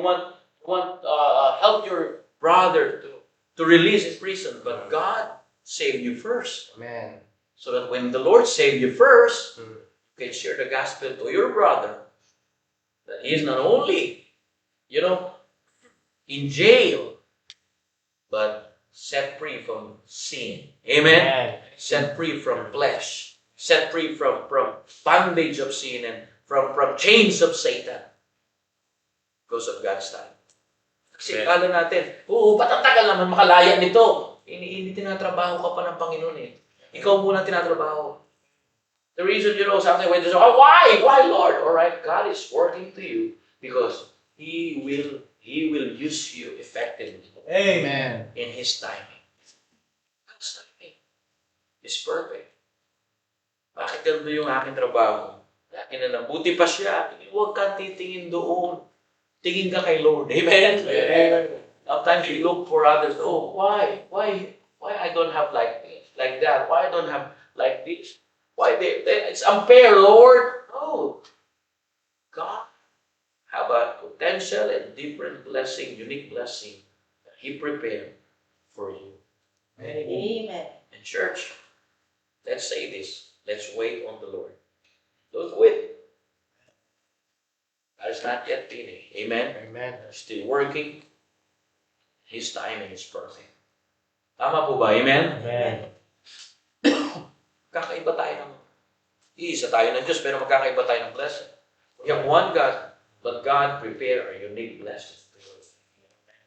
Speaker 8: help your brother to release in prison, but God saved you first.
Speaker 2: Amen.
Speaker 8: So that when the Lord saved you first, you can share the gospel to your brother that he is not only, in jail, but set free from sin. Amen? Set free from flesh. Set free from bondage of sin and from chains of Satan. Because of God's time. Kasi akala natin, ba't ang tagal naman makalaya nito? Hindi tinatrabaho ka pa ng Panginoon eh. Ikaw muna tinatrabaho. The reason, something when you say, why? Why, Lord? All right, God is working to you because He will use you effectively.
Speaker 2: Amen.
Speaker 8: In His timing. God's timing is perfect. Bakit ganito yung aking trabaho? Akin na lang. Buti pa siya. Huwag kang titingin doon. Tingin ka kay Lord. Amen? Sometimes you look for others. Oh, why? Why I don't have like this, like that? Why I don't have like this? Why it's unfair, Lord? No. God have a potential and different blessing, unique blessing that He prepared for you.
Speaker 5: Amen.
Speaker 8: And church, let's say this. Let's wait on the Lord. Don't quit. God is not yet finished. Amen?
Speaker 2: Amen.
Speaker 8: Still working. His timing is perfect. Tama po ba? Amen?
Speaker 2: Amen.
Speaker 8: Kakaiba tayo ng... Iisa tayo ng Diyos, pero magkakaiba tayo ng blessing. We have one God, but God prepared a unique blessing.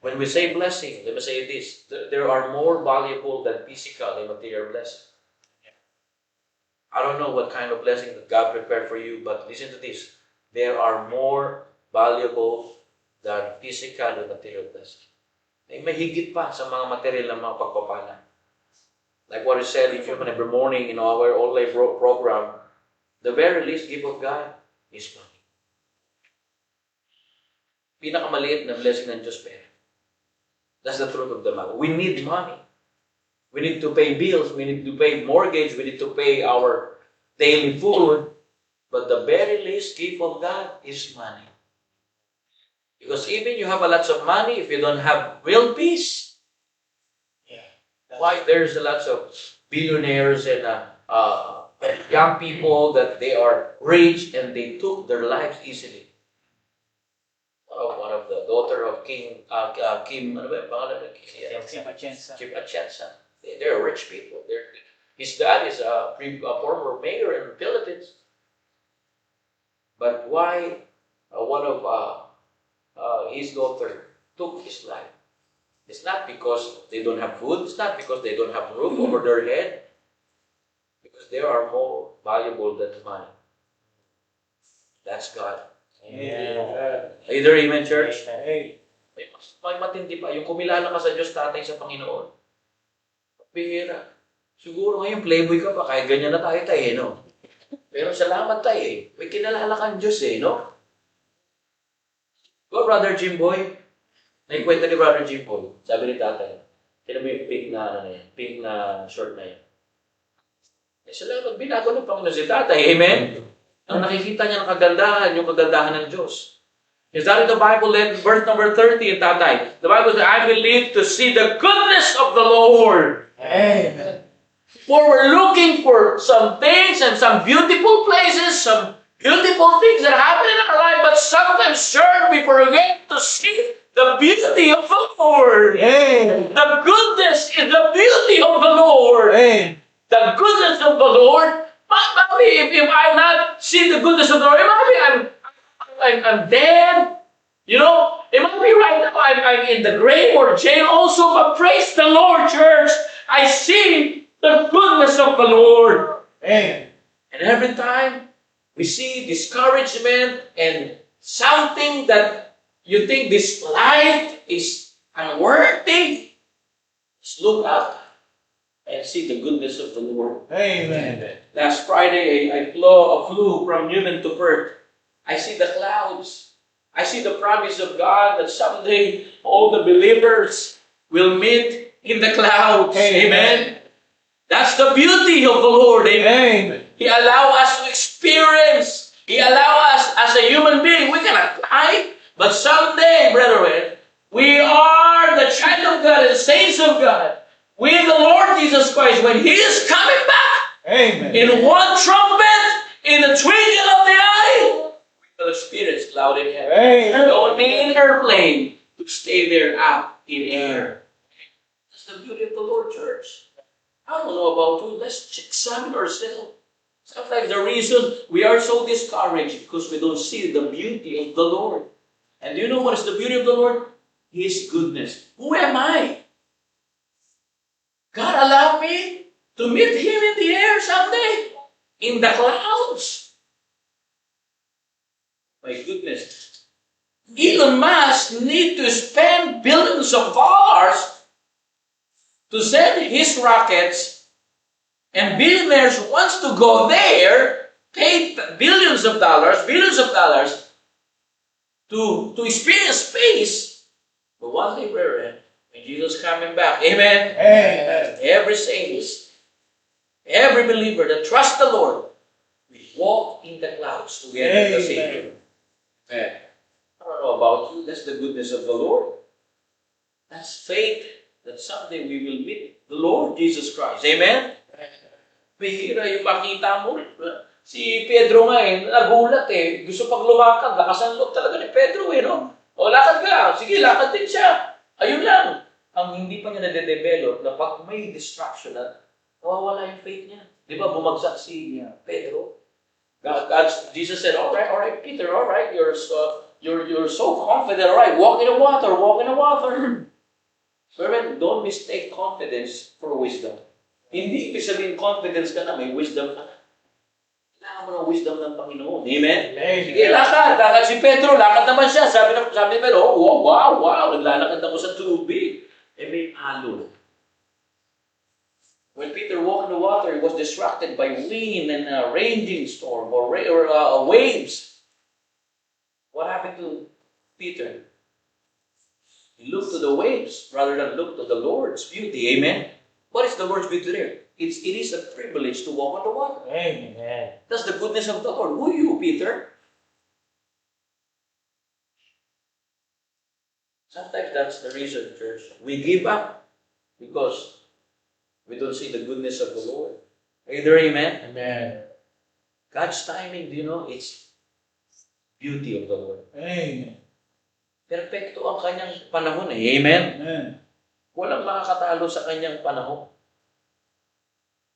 Speaker 8: When we say blessing, let me say this. There are more valuable than physical and material blessing. I don't know what kind of blessing that God prepared for you, but listen to this. There are more valuable than physical and material blessing. May higit pa sa mga material ng mga pagpapala. Like what is said in Human every morning in our online program, the very least gift of God is money. Pinakamaliit na blessing ng Diyos pera. That's the truth of the matter. We need money. We need to pay bills. We need to pay mortgage. We need to pay our daily food. But the very least gift of God is money. Because even you have a lot of money, if you don't have real peace, why there's a lot of billionaires and young people that they are rich and they took their lives easily. One of the daughter of Kim, ano ba yung pangalan ng Kim Atienza. They're rich people. His dad is a former mayor in the Philippines. But why one of his daughter took his life? It's not because they don't have food. It's not because they don't have a roof over their head. Because they are more valuable than money. That's God.
Speaker 2: Amen.
Speaker 8: Either amen, church?
Speaker 2: Amen.
Speaker 8: May matindi pa. Yung kumilala ka sa Diyos, tatay sa Panginoon. Bihira. Siguro ngayon, playboy ka pa. Kahit ganyan na tayo, no? Pero salamat tayo, May kinalala kang Diyos, no? Go, Brother Jimboy. Naikwento ni Brother Jimboy. Sabi ni tatay, sino mo yung pink na, pink na short na yan? Salamat, binago ng Panginoon si tatay. Amen? Ang nakikita niya ng kagandahan, yung kagandahan ng Diyos. Is that in the Bible? Verse number 30, tatay. The Bible says, I will live to see the goodness of the Lord.
Speaker 2: Amen.
Speaker 8: For we're looking for some things and some beautiful places, some beautiful things that happen in our life, but sometimes, sure, we forget to see The beauty of the Lord.
Speaker 2: Amen.
Speaker 8: The goodness is the beauty of the Lord.
Speaker 2: Amen.
Speaker 8: The goodness of the Lord. Maybe if I not see the goodness of the Lord, maybe I'm dead. You know, it might be right now I'm in the grave or jail also, but praise the Lord, church. I see the goodness of the Lord.
Speaker 2: Amen.
Speaker 8: And every time we see discouragement and something that you think this life is unworthy, just look up and see the goodness of the Lord.
Speaker 2: Amen.
Speaker 8: Last Friday, I flew from Newman to Perth. I see the clouds. I see the promise of God that someday all the believers will meet in the clouds. Amen. That's the beauty of the Lord. Amen. He allows us to experience. He allows us as a human being. We cannot fly, but someday, brethren, we are the child of God and saints of God. With the Lord Jesus Christ, when He is coming back,
Speaker 2: Amen.
Speaker 8: in one trumpet, in the twinkle of the eye, we will experience cloud in heaven.
Speaker 2: Amen.
Speaker 8: Don't be in airplane to stay there up in air. That's the beauty of the Lord, church. I don't know about you. Let's examine ourselves. Sometimes the reason we are so discouraged because we don't see the beauty of the Lord. And do you know what is the beauty of the Lord? His goodness. Who am I? God allowed me to meet Him in the air someday, in the clouds. My goodness. Elon Musk need to spend billions of dollars to send his rockets, and billionaires wants to go there, pay billions of dollars to experience space. But one day, brethren, when Jesus is coming back, amen.
Speaker 2: Amen.
Speaker 8: Every saint, every believer that trusts the Lord, we walk in the clouds together with the Savior. Amen. I don't know about you, that's the goodness of the Lord. That's faith that someday we will meet the Lord Jesus Christ. Amen? Bihira yung makita mo. Si Pedro nga nagulat Gusto pag lumakad, lakas ang loob talaga ni Pedro no? O lakad ka, sige lakad din siya. Ayun lang. Ang hindi pa niya nade-develop na pag may distraction na nawawala yung faith niya. Di ba bumagsak si Pedro? Jesus said, all right, Peter, all right, you're so confident, all right, walk in the water. Servant, don't mistake confidence for wisdom. Hindi ibig sabihin confidence ka na, may wisdom ka na. Kailangan mo ng wisdom ng Panginoon. Amen? Sige, lakad. Lakad si Pedro, lakad naman siya. Sabi ni Pedro, oh, wow, naglalakad ako sa tubig. May alon. When Peter walked in the water, he was distracted by wind and a raging storm or waves. What happened to Peter? He looked to the waves rather than look to the Lord's beauty. Amen? What is the Lord's beauty there? It is a privilege to walk on the water.
Speaker 2: Amen.
Speaker 8: That's the goodness of the Lord. Who are you, Peter? Sometimes that's the reason, church. We give up because we don't see the goodness of the Lord. Are you there, amen?
Speaker 2: Amen.
Speaker 8: God's timing, do you know, it's beauty of the Lord.
Speaker 2: Amen.
Speaker 8: Perfecto ang kanyang panahon Amen?
Speaker 2: Amen.
Speaker 8: Walang makakatalo sa kanyang panahon.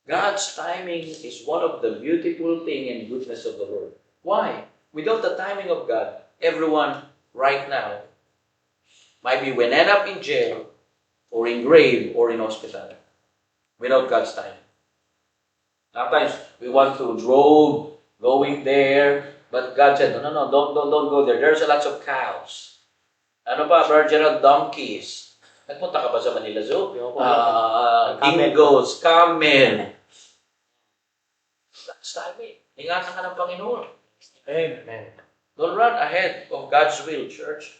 Speaker 8: God's timing is one of the beautiful thing and goodness of the Lord. Why? Without the timing of God, everyone right now might be ended up in jail or in grave or in hospital. Without God's timing. Sometimes we want to drove going there, but God said, no, don't go there. There's a lot of cows. Ano pa, Brother Gerald, donkeys. Nagpunta ka ba sa Manila Zoo? Dingoes, camel. That's timing. Ingatan ka ng Panginoon.
Speaker 2: Amen.
Speaker 8: Don't run ahead of God's will, church.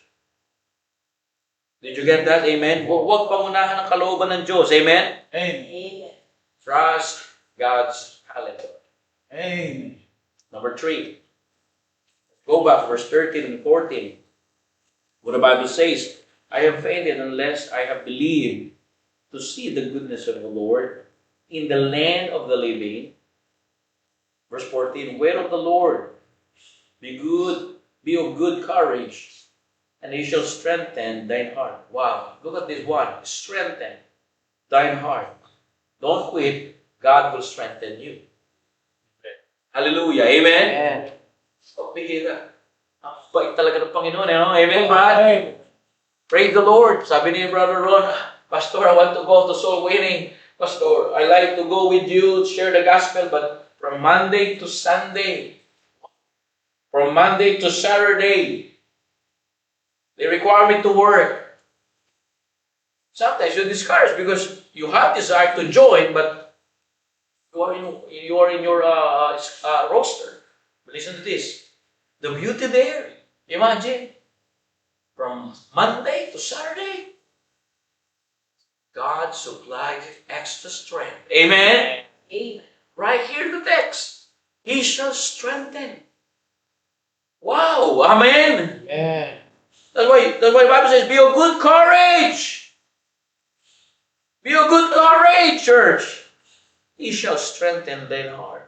Speaker 8: Did you get that? Amen? Huwag pangunahan ng kalooban ng Diyos. Amen?
Speaker 2: Amen.
Speaker 8: Trust God's calendar.
Speaker 2: Amen.
Speaker 8: Number 3. Go back, verse 13 and 14. What the Bible says, I have fainted unless I have believed to see the goodness of the Lord in the land of the living. Verse 14, wait on the Lord. Be of good courage, and he shall strengthen thine heart. Wow, look at this one. Strengthen thine heart. Don't quit. God will strengthen you. Hallelujah. Amen?
Speaker 4: Amen.
Speaker 8: Oh, bihira. Ang bait talaga ng Panginoon. No? Amen, Brad? Praise the Lord. Sabi ni Brother Ron, Pastor, I want to go to soul winning. Pastor, I like to go with you, share the gospel, but from Monday to Sunday, from Monday to Saturday, they require me to work. Sometimes you're discouraged because you have desire to join, but you are in your roster. But listen to this. The beauty there, imagine, from Monday to Saturday, God supplied extra strength. Amen? Amen. Right here in the text. He shall strengthen. Wow! Amen!
Speaker 4: Amen.
Speaker 8: That's why the Bible says, be of good courage. Be of good courage, church. He shall strengthen thine heart.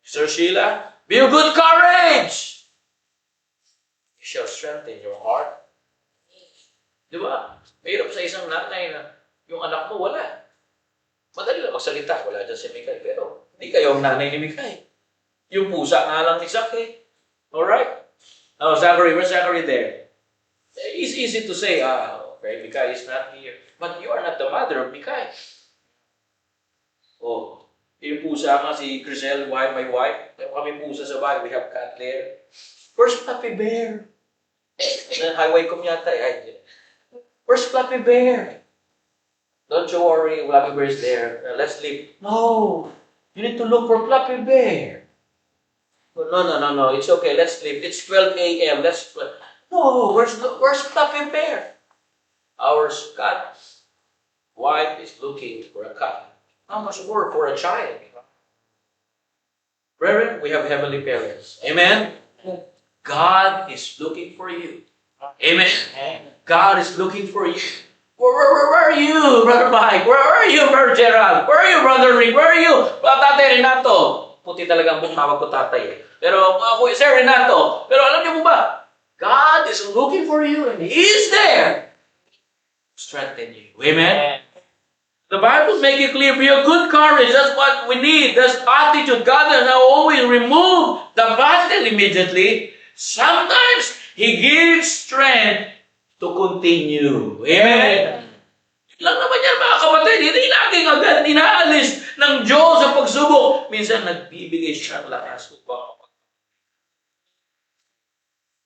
Speaker 8: Sir Sheila, be of good courage. He shall strengthen your heart. Di ba? Mahirap sa isang nanay na yung anak mo wala. Madali lang magsalita. Wala dyan si Mikay. Pero hindi kayo ang nanay ni Mikay. Yung pusa nga lang ni Zach. Alright? Oh, Zachary, where's Zachary there? It's easy to say, okay, Mikay is not here. But you are not the mother of Mikay. Oh, yung pusa nga si Grisel, my wife. Kami pusa sa bahay. We have cat there. Where's Fluffy Bear? Highway ko yata. Where's Fluffy Bear? Don't you worry, Fluffy Bear is there. Let's sleep. No, you need to look for Fluffy Bear. No. It's okay. Let's sleep. It's 12 a.m. No, where's Fluffy Bear? Our cat wife is looking for a cat. How much more for a child? Brethren, we have heavenly parents. Amen? God is looking for you. Amen? God is looking for you. Where are you, Brother Mike? Where are you, Brother Gerald? Where are you, Brother Rick? Where are you? Tatay Renato. Puti talagang buong tawag ko tatay. Pero ako, Sir Renato. Pero alam niyo po ba? God is looking for you and He is there. Strengthen you. Amen? The Bible make it clear, be of good courage. That's what we need. That's attitude. God does not always remove the battle immediately. Sometimes He gives strength to continue. Amen? Yun lang naman yan, mga kapatid. Hindi laging agad inaalis ng Diyos sa pagsubok. Minsan nagbibigay siya ng lakas upang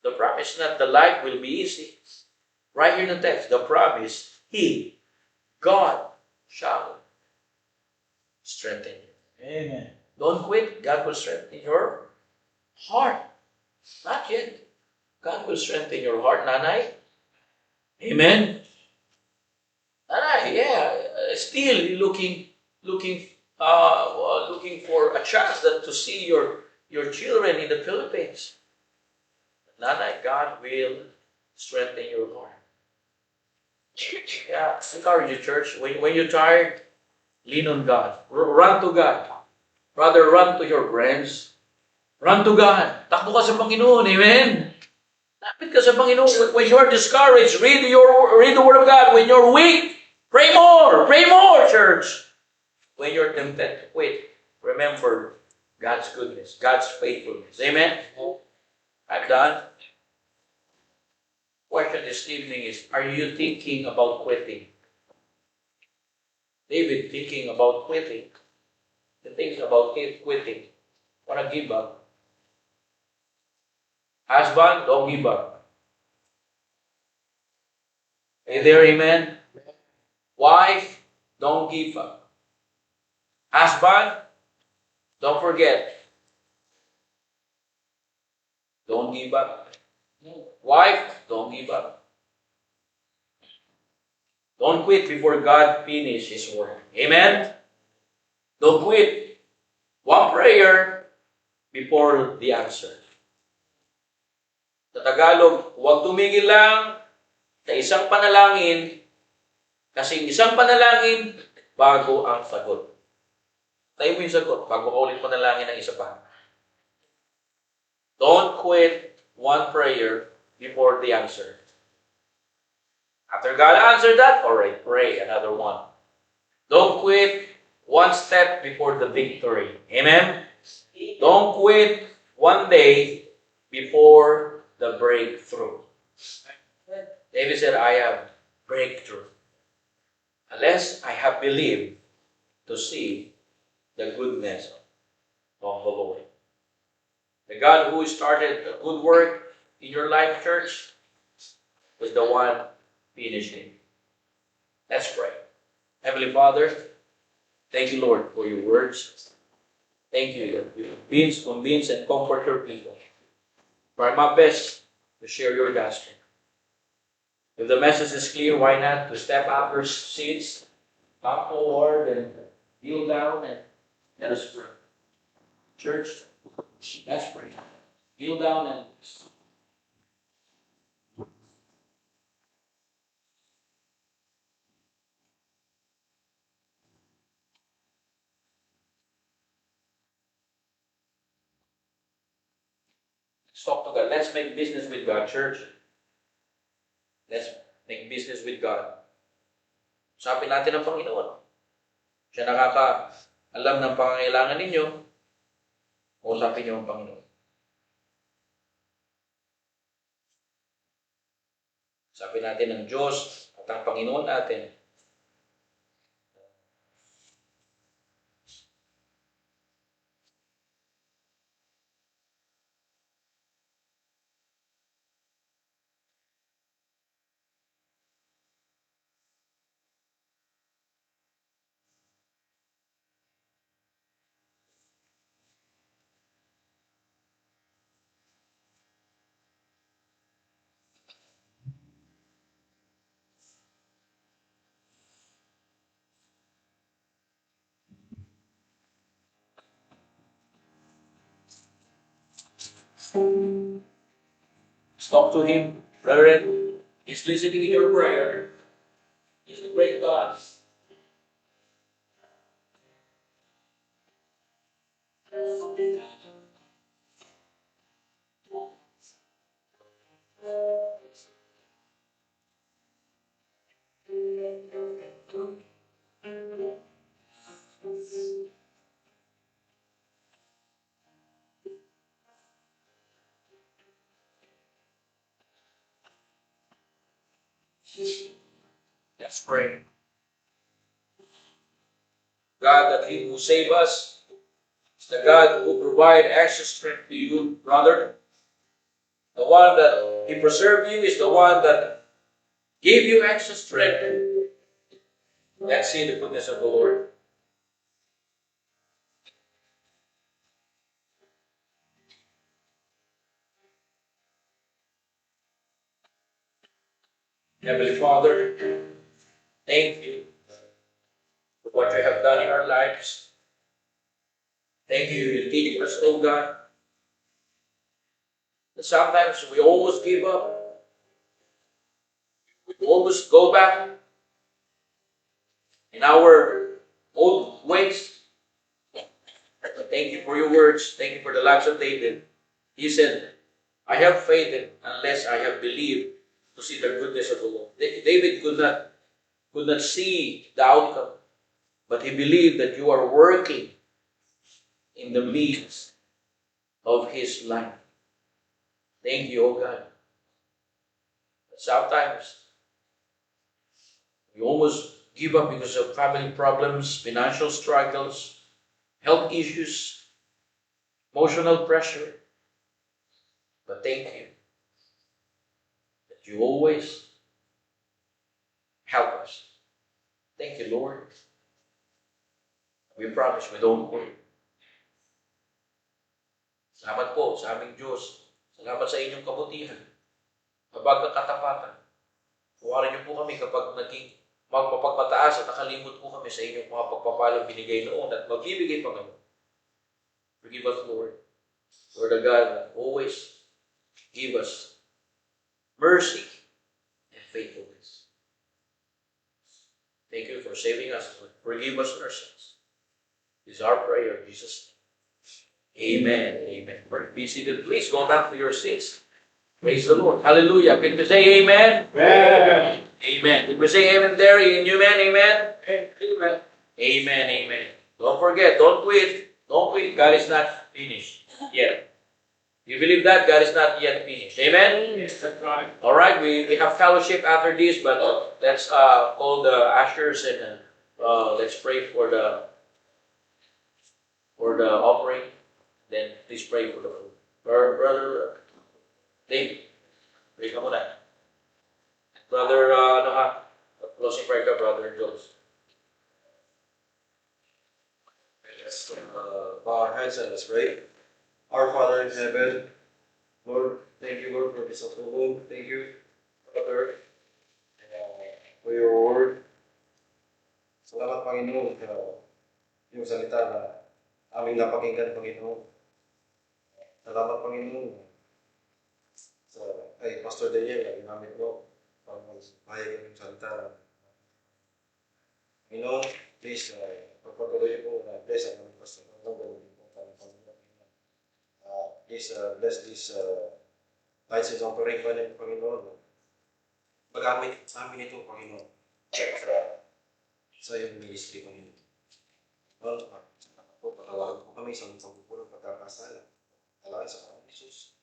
Speaker 8: the promise not the life will be easy. Right here in the text, the promise, He, God, shall strengthen you.
Speaker 2: Amen.
Speaker 8: Don't quit. God will strengthen your heart. Not yet. God will strengthen your heart, Nanay. Amen. Nanay, yeah. Still looking for a chance to see your children in the Philippines. Nanay, God will strengthen your heart. Yeah, encourage you, church. When you're tired, lean on God. Run to God. Rather, run to your friends. Run to God. Takbo ka sa Panginoon. Amen? Lapit ka sa Panginoon. When you're discouraged, read the Word of God. When you're weak, pray more. Pray more, church. When you're tempted to quit, remember God's goodness, God's faithfulness. Amen? I'm done. Question this evening is, are you thinking about quitting? David thinking about quitting. He thinks about quitting. Wanna give up? Husband, don't give up. Are you there, amen? Wife, don't give up. Husband, don't forget. Don't give up. Wife, don't give up. Don't quit before God finishes His work. Amen? Don't quit. One prayer before the answer. Sa Tagalog, huwag tumigil lang sa isang panalangin kasi isang panalangin bago ang sagot. Tayo mo yung sagot bago ka ulit panalangin ng isa pa. Don't quit one prayer before the answer. After God answered that, all right, pray another one. Don't quit one step before the victory. Amen? Don't quit one day before the breakthrough. David said, I have breakthrough. Unless I have believed to see the goodness of the Lord. The God who started a good work in your life, church, is the one finishing. Let's pray. Heavenly Father, thank you, Lord, for your words. Thank you that you convince and comfort your people. Try my best to share your gospel. If the message is clear, why not to step out your seats, come forward and kneel down and let us pray. Church, let's pray. Kneel down and talk to God. Let's make business with God, church. Let's make business with God. Usapin natin ang Panginoon. Siya nakaka-alam ng pangangailangan ninyo. Usapin niyo ang Panginoon. Usapin natin ang Diyos at ang Panginoon natin. Talk to Him, brethren. He's listening to your prayer. He's a great God. Let's pray. God, that He who save us is the God who provide extra strength to you, brother. The one that He preserved you is the one that gave you extra strength. Let's see the goodness of the Lord. Heavenly Father, thank you for what you have done in our lives. Thank you, you teach us, oh God, that sometimes we almost give up. We almost go back in our old ways. But thank you for your words. Thank you for the lives of David. He said, I have faith unless I have believed to see the goodness of the Lord. David could not see the outcome, but he believed that you are working in the midst of his life. Thank you, oh God. But sometimes we almost give up because of family problems, financial struggles, health issues, emotional pressure. But thank you that you always help us. Thank you, Lord. We promise we don't quit. Salamat po sa aming Diyos. Salamat sa inyong kabutihan. Habag ng katapatan. Huwarin niyo po kami kapag naging magpapagpataas at nakalimot po kami sa inyong mga pagpapalang binigay noon at magbibigay pa ngayon. Forgive us, Lord. Lord the God that always give us mercy and faithfulness. Thank you for saving us. Forgive us our sins. This is our prayer in Jesus' name. Amen. Amen. Be seated. Please go back to your seats. Praise the Lord. Hallelujah. Can we say amen?
Speaker 6: Amen.
Speaker 8: Amen. Can we say amen there in you, man? Amen? Amen. Amen. Amen. Don't forget, don't quit. Don't quit. God is not finished yet. You believe that? God is not yet finished. Amen?
Speaker 6: Yes, that's right.
Speaker 8: All right, we have fellowship after this, but let's call the ushers and let's pray for the offering. Then please pray for the food. Brother David, pray ka muna. Brother, closing prayer ka, Brother Jones.
Speaker 9: Let's bow our heads and let's pray. Our Father in heaven, Lord, thank you, Lord, for this afternoon. Thank you, Father, for your word. Salamat, Panginoon, yung salita na aming napakinggan, Panginoon. Salamat, Panginoon, sa kay Pastor Daniel na ginamit mo para mahayag yung salita. Panginoon, please, pagpatuloy mo na bless ang aming Pastor. Please bless this license offering, Panginoon. Magamit namin ito, Panginoon, sa iyong ministry, Panginoon. Lord, patawagan po kami sa mga pagpupulang pagkakasala. Talaga sa Panginoon Jesus.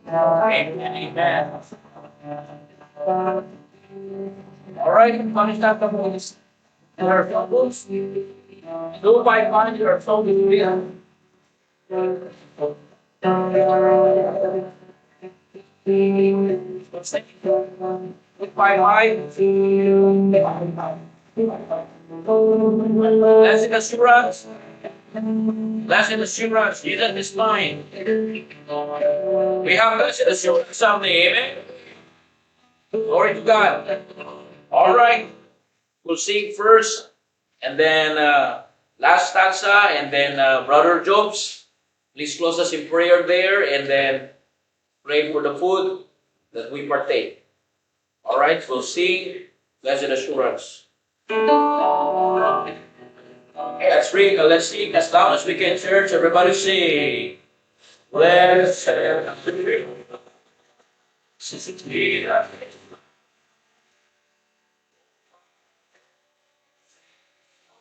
Speaker 8: All right. Amen. All right, finish up the voice. And our focus. Do by find your focus. By blessed assurance. Blessed assurance. Jesus is mine. We have blessed assurance someday. Amen. Glory to God. All right. We'll sing first, and then last stanza, and then Brother Jobs, please close us in prayer there, and then pray for the food that we partake. All right, we'll sing Blessed Assurance. Let's sing as loud as we can, church. Everybody sing. Blessed Assurance.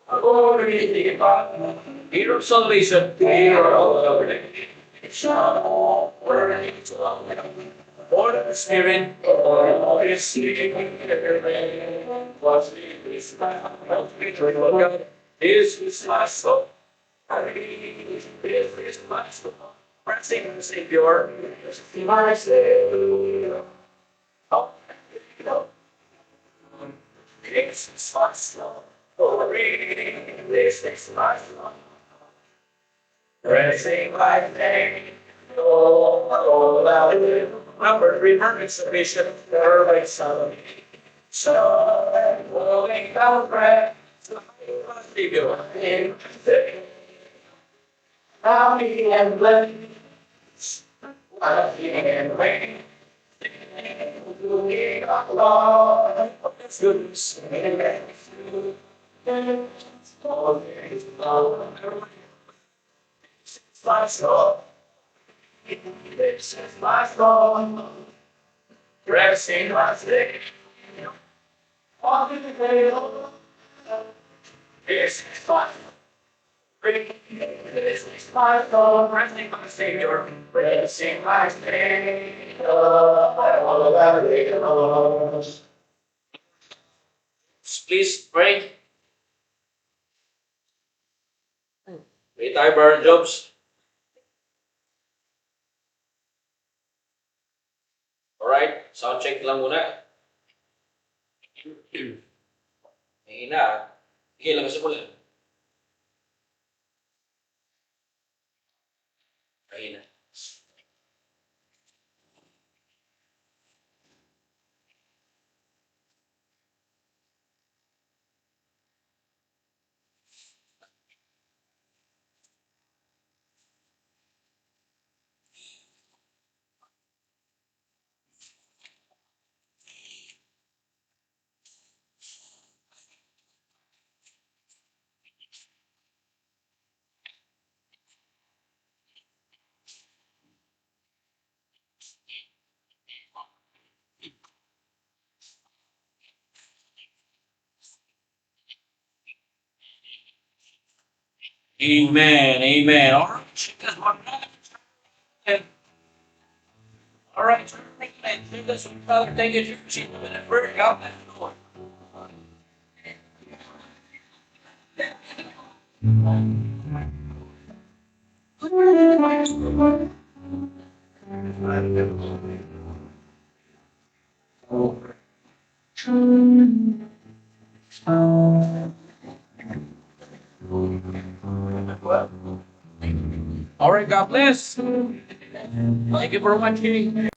Speaker 8: Glory to God, Hero of salvation, Hero of redemption, worthy to love, Lord of the Spirit, Lord of His Spirit, was His God, This is my soul, This is my soul, praising the Savior, my Savior. Oh, this is my soul. This is my song. Praising my name. Oh, loud. Number 3, sufficient for my son. So I'm rolling out breath. Savior, happy and blessed. Happy and rain. Looking along. It's good to see. My soul, this is my soul, pressing my stick on the veil,
Speaker 6: This is my this is my soul, resting my Savior, blessing my Savior. I will ever be yours.
Speaker 8: Please pray. Pray tayo for our jobs. Alright, sound check lang muna. Mahina ah. Sige lang simulan. Mahina. Amen. Amen. All right. Check this one. All right. Check this one, Father. Thank you for receiving the word. God bless you, Lord. All right. God bless. Thank you for watching.